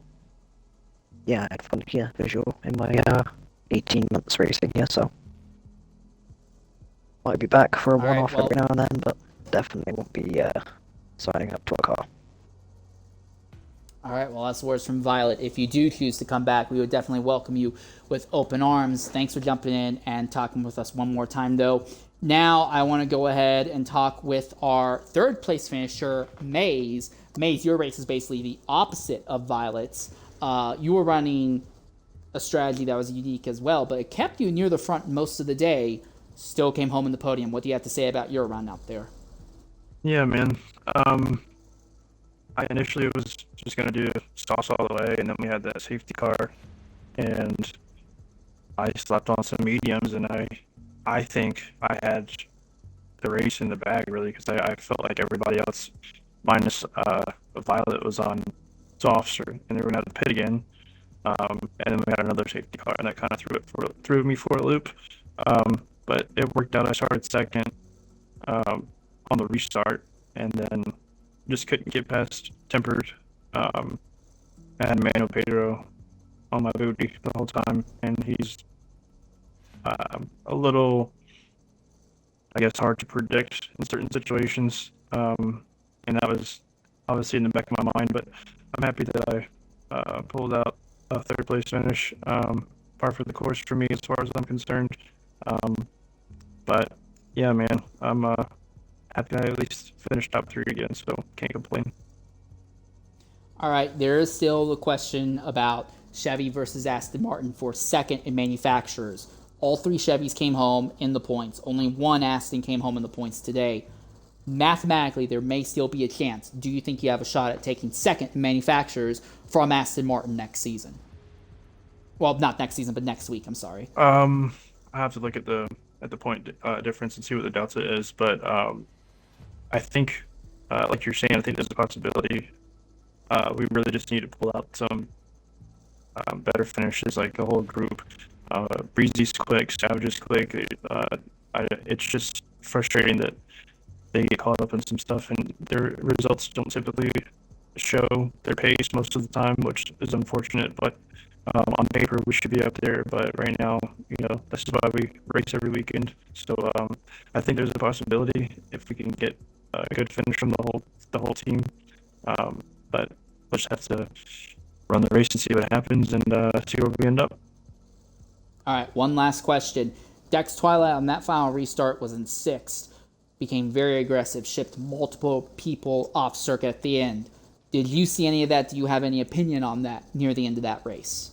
yeah, I had fun here, for sure, in my 18 months racing here, so might be back for a one-off every now and then, but definitely won't be signing up to a car. All right, well, that's words from Violet. If you do choose to come back, we would definitely welcome you with open arms. Thanks for jumping in and talking with us one more time, though. Now I want to go ahead and talk with our third place finisher, Maze. Maze, your race is basically the opposite of Violet's. You were running a strategy that was unique as well, but it kept you near the front most of the day. Still came home in the podium. What do you have to say about your run out there? Yeah, man. I initially was just going to do sauce all the way, and then we had that safety car, and I slapped on some mediums, and I think I had the race in the bag, really, because I felt like everybody else, minus Violet, was on softs, and they were going to have to pit again. And then we had another safety car, and that kind of threw me for a loop. But it worked out. I started second on the restart, and then just couldn't get past tempered. I had Mano Pedro on my booty the whole time, and he's a little, I guess, hard to predict in certain situations. And that was obviously in the back of my mind, but I'm happy that I pulled out a third place finish, par for the course for me as far as I'm concerned. But yeah, man, I'm happy I at least finished top 3 again, so can't complain. All right, there is still the question about Chevy versus Aston Martin for second in manufacturers. All 3 Chevys came home in the points. Only 1 Aston came home in the points today. Mathematically, there may still be a chance. Do you think you have a shot at taking second in manufacturers from Aston Martin next season? Well, not next season, but next week. I'm sorry. I have to look at the point difference and see what the delta is, but I think, like you're saying, I think there's a possibility. We really just need to pull out some better finishes, like the whole group. Breezy's quick, Savage's quick. It's just frustrating that they get caught up in some stuff and their results don't typically show their pace most of the time, which is unfortunate, but on paper we should be up there, but right now, this is why we race every weekend. So I think there's a possibility if we can get a good finish from the whole team, but we'll just have to run the race and see what happens and see where we end up. All right, one last question. Dex Twilight on that final restart was in 6th, became very aggressive, shipped multiple people off circuit at the end. Did you see any of that? Do you have any opinion on that near the end of that race?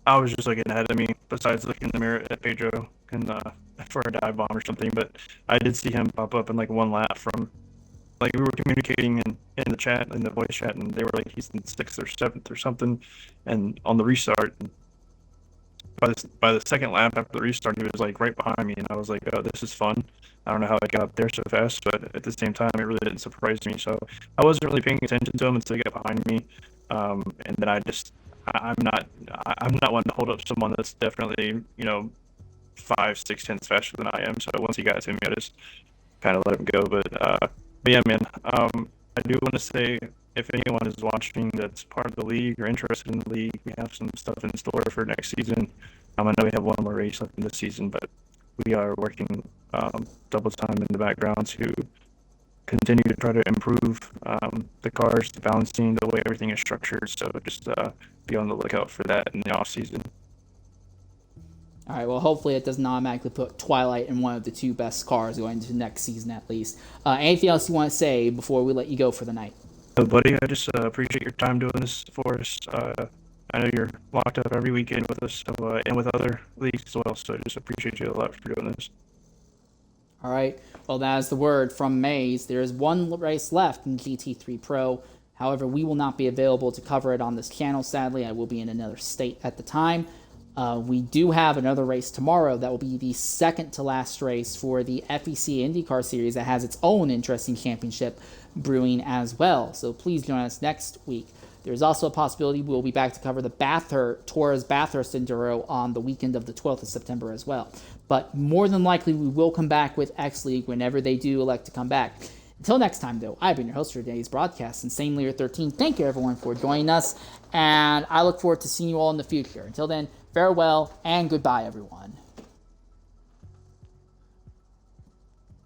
I was just looking ahead of me, besides looking in the mirror at Pedro and for a dive bomb or something, but I did see him pop up in like one lap from, like, we were communicating in the chat, in the voice chat, and they were like, he's in 6th or 7th or something, and on the restart, by the second lap after the restart, he was like right behind me, and I was like, oh, this is fun. I don't know how I got up there so fast, but at the same time, it really didn't surprise me, so I wasn't really paying attention to him until he got behind me, and then I'm not one to hold up someone that's definitely 5-6 tenths faster than I am. So once he got to me, I just kind of let him go. But yeah, man. I do want to say, if anyone is watching that's part of the league or interested in the league, we have some stuff in store for next season. I know we have one more race left in this season, but we are working double time in the background to continue to try to improve the cars, the balancing, the way everything is structured. So just be on the lookout for that in the off season. All right, well, hopefully it does not automatically put Twilight in one of the two best cars going into next season at least. Anything else you want to say before we let you go for the night? So, buddy, I just appreciate your time doing this for us. I know you're locked up every weekend with us, so, and with other leagues as well, so I just appreciate you a lot for doing this. All right, well, that is the word from Maze. There is one race left in GT3 Pro. However, we will not be available to cover it on this channel, sadly. I will be in another state at the time. We do have another race tomorrow that will be the second to last race for the FEC IndyCar Series that has its own interesting championship brewing as well. So please join us next week. There's also a possibility we'll be back to cover the Torres Bathurst Enduro on the weekend of the 12th of September as well. But more than likely, we will come back with X League whenever they do elect to come back. Until next time, though, I've been your host for today's broadcast, Insane Leader 13. Thank you, everyone, for joining us, and I look forward to seeing you all in the future. Until then, farewell and goodbye, everyone.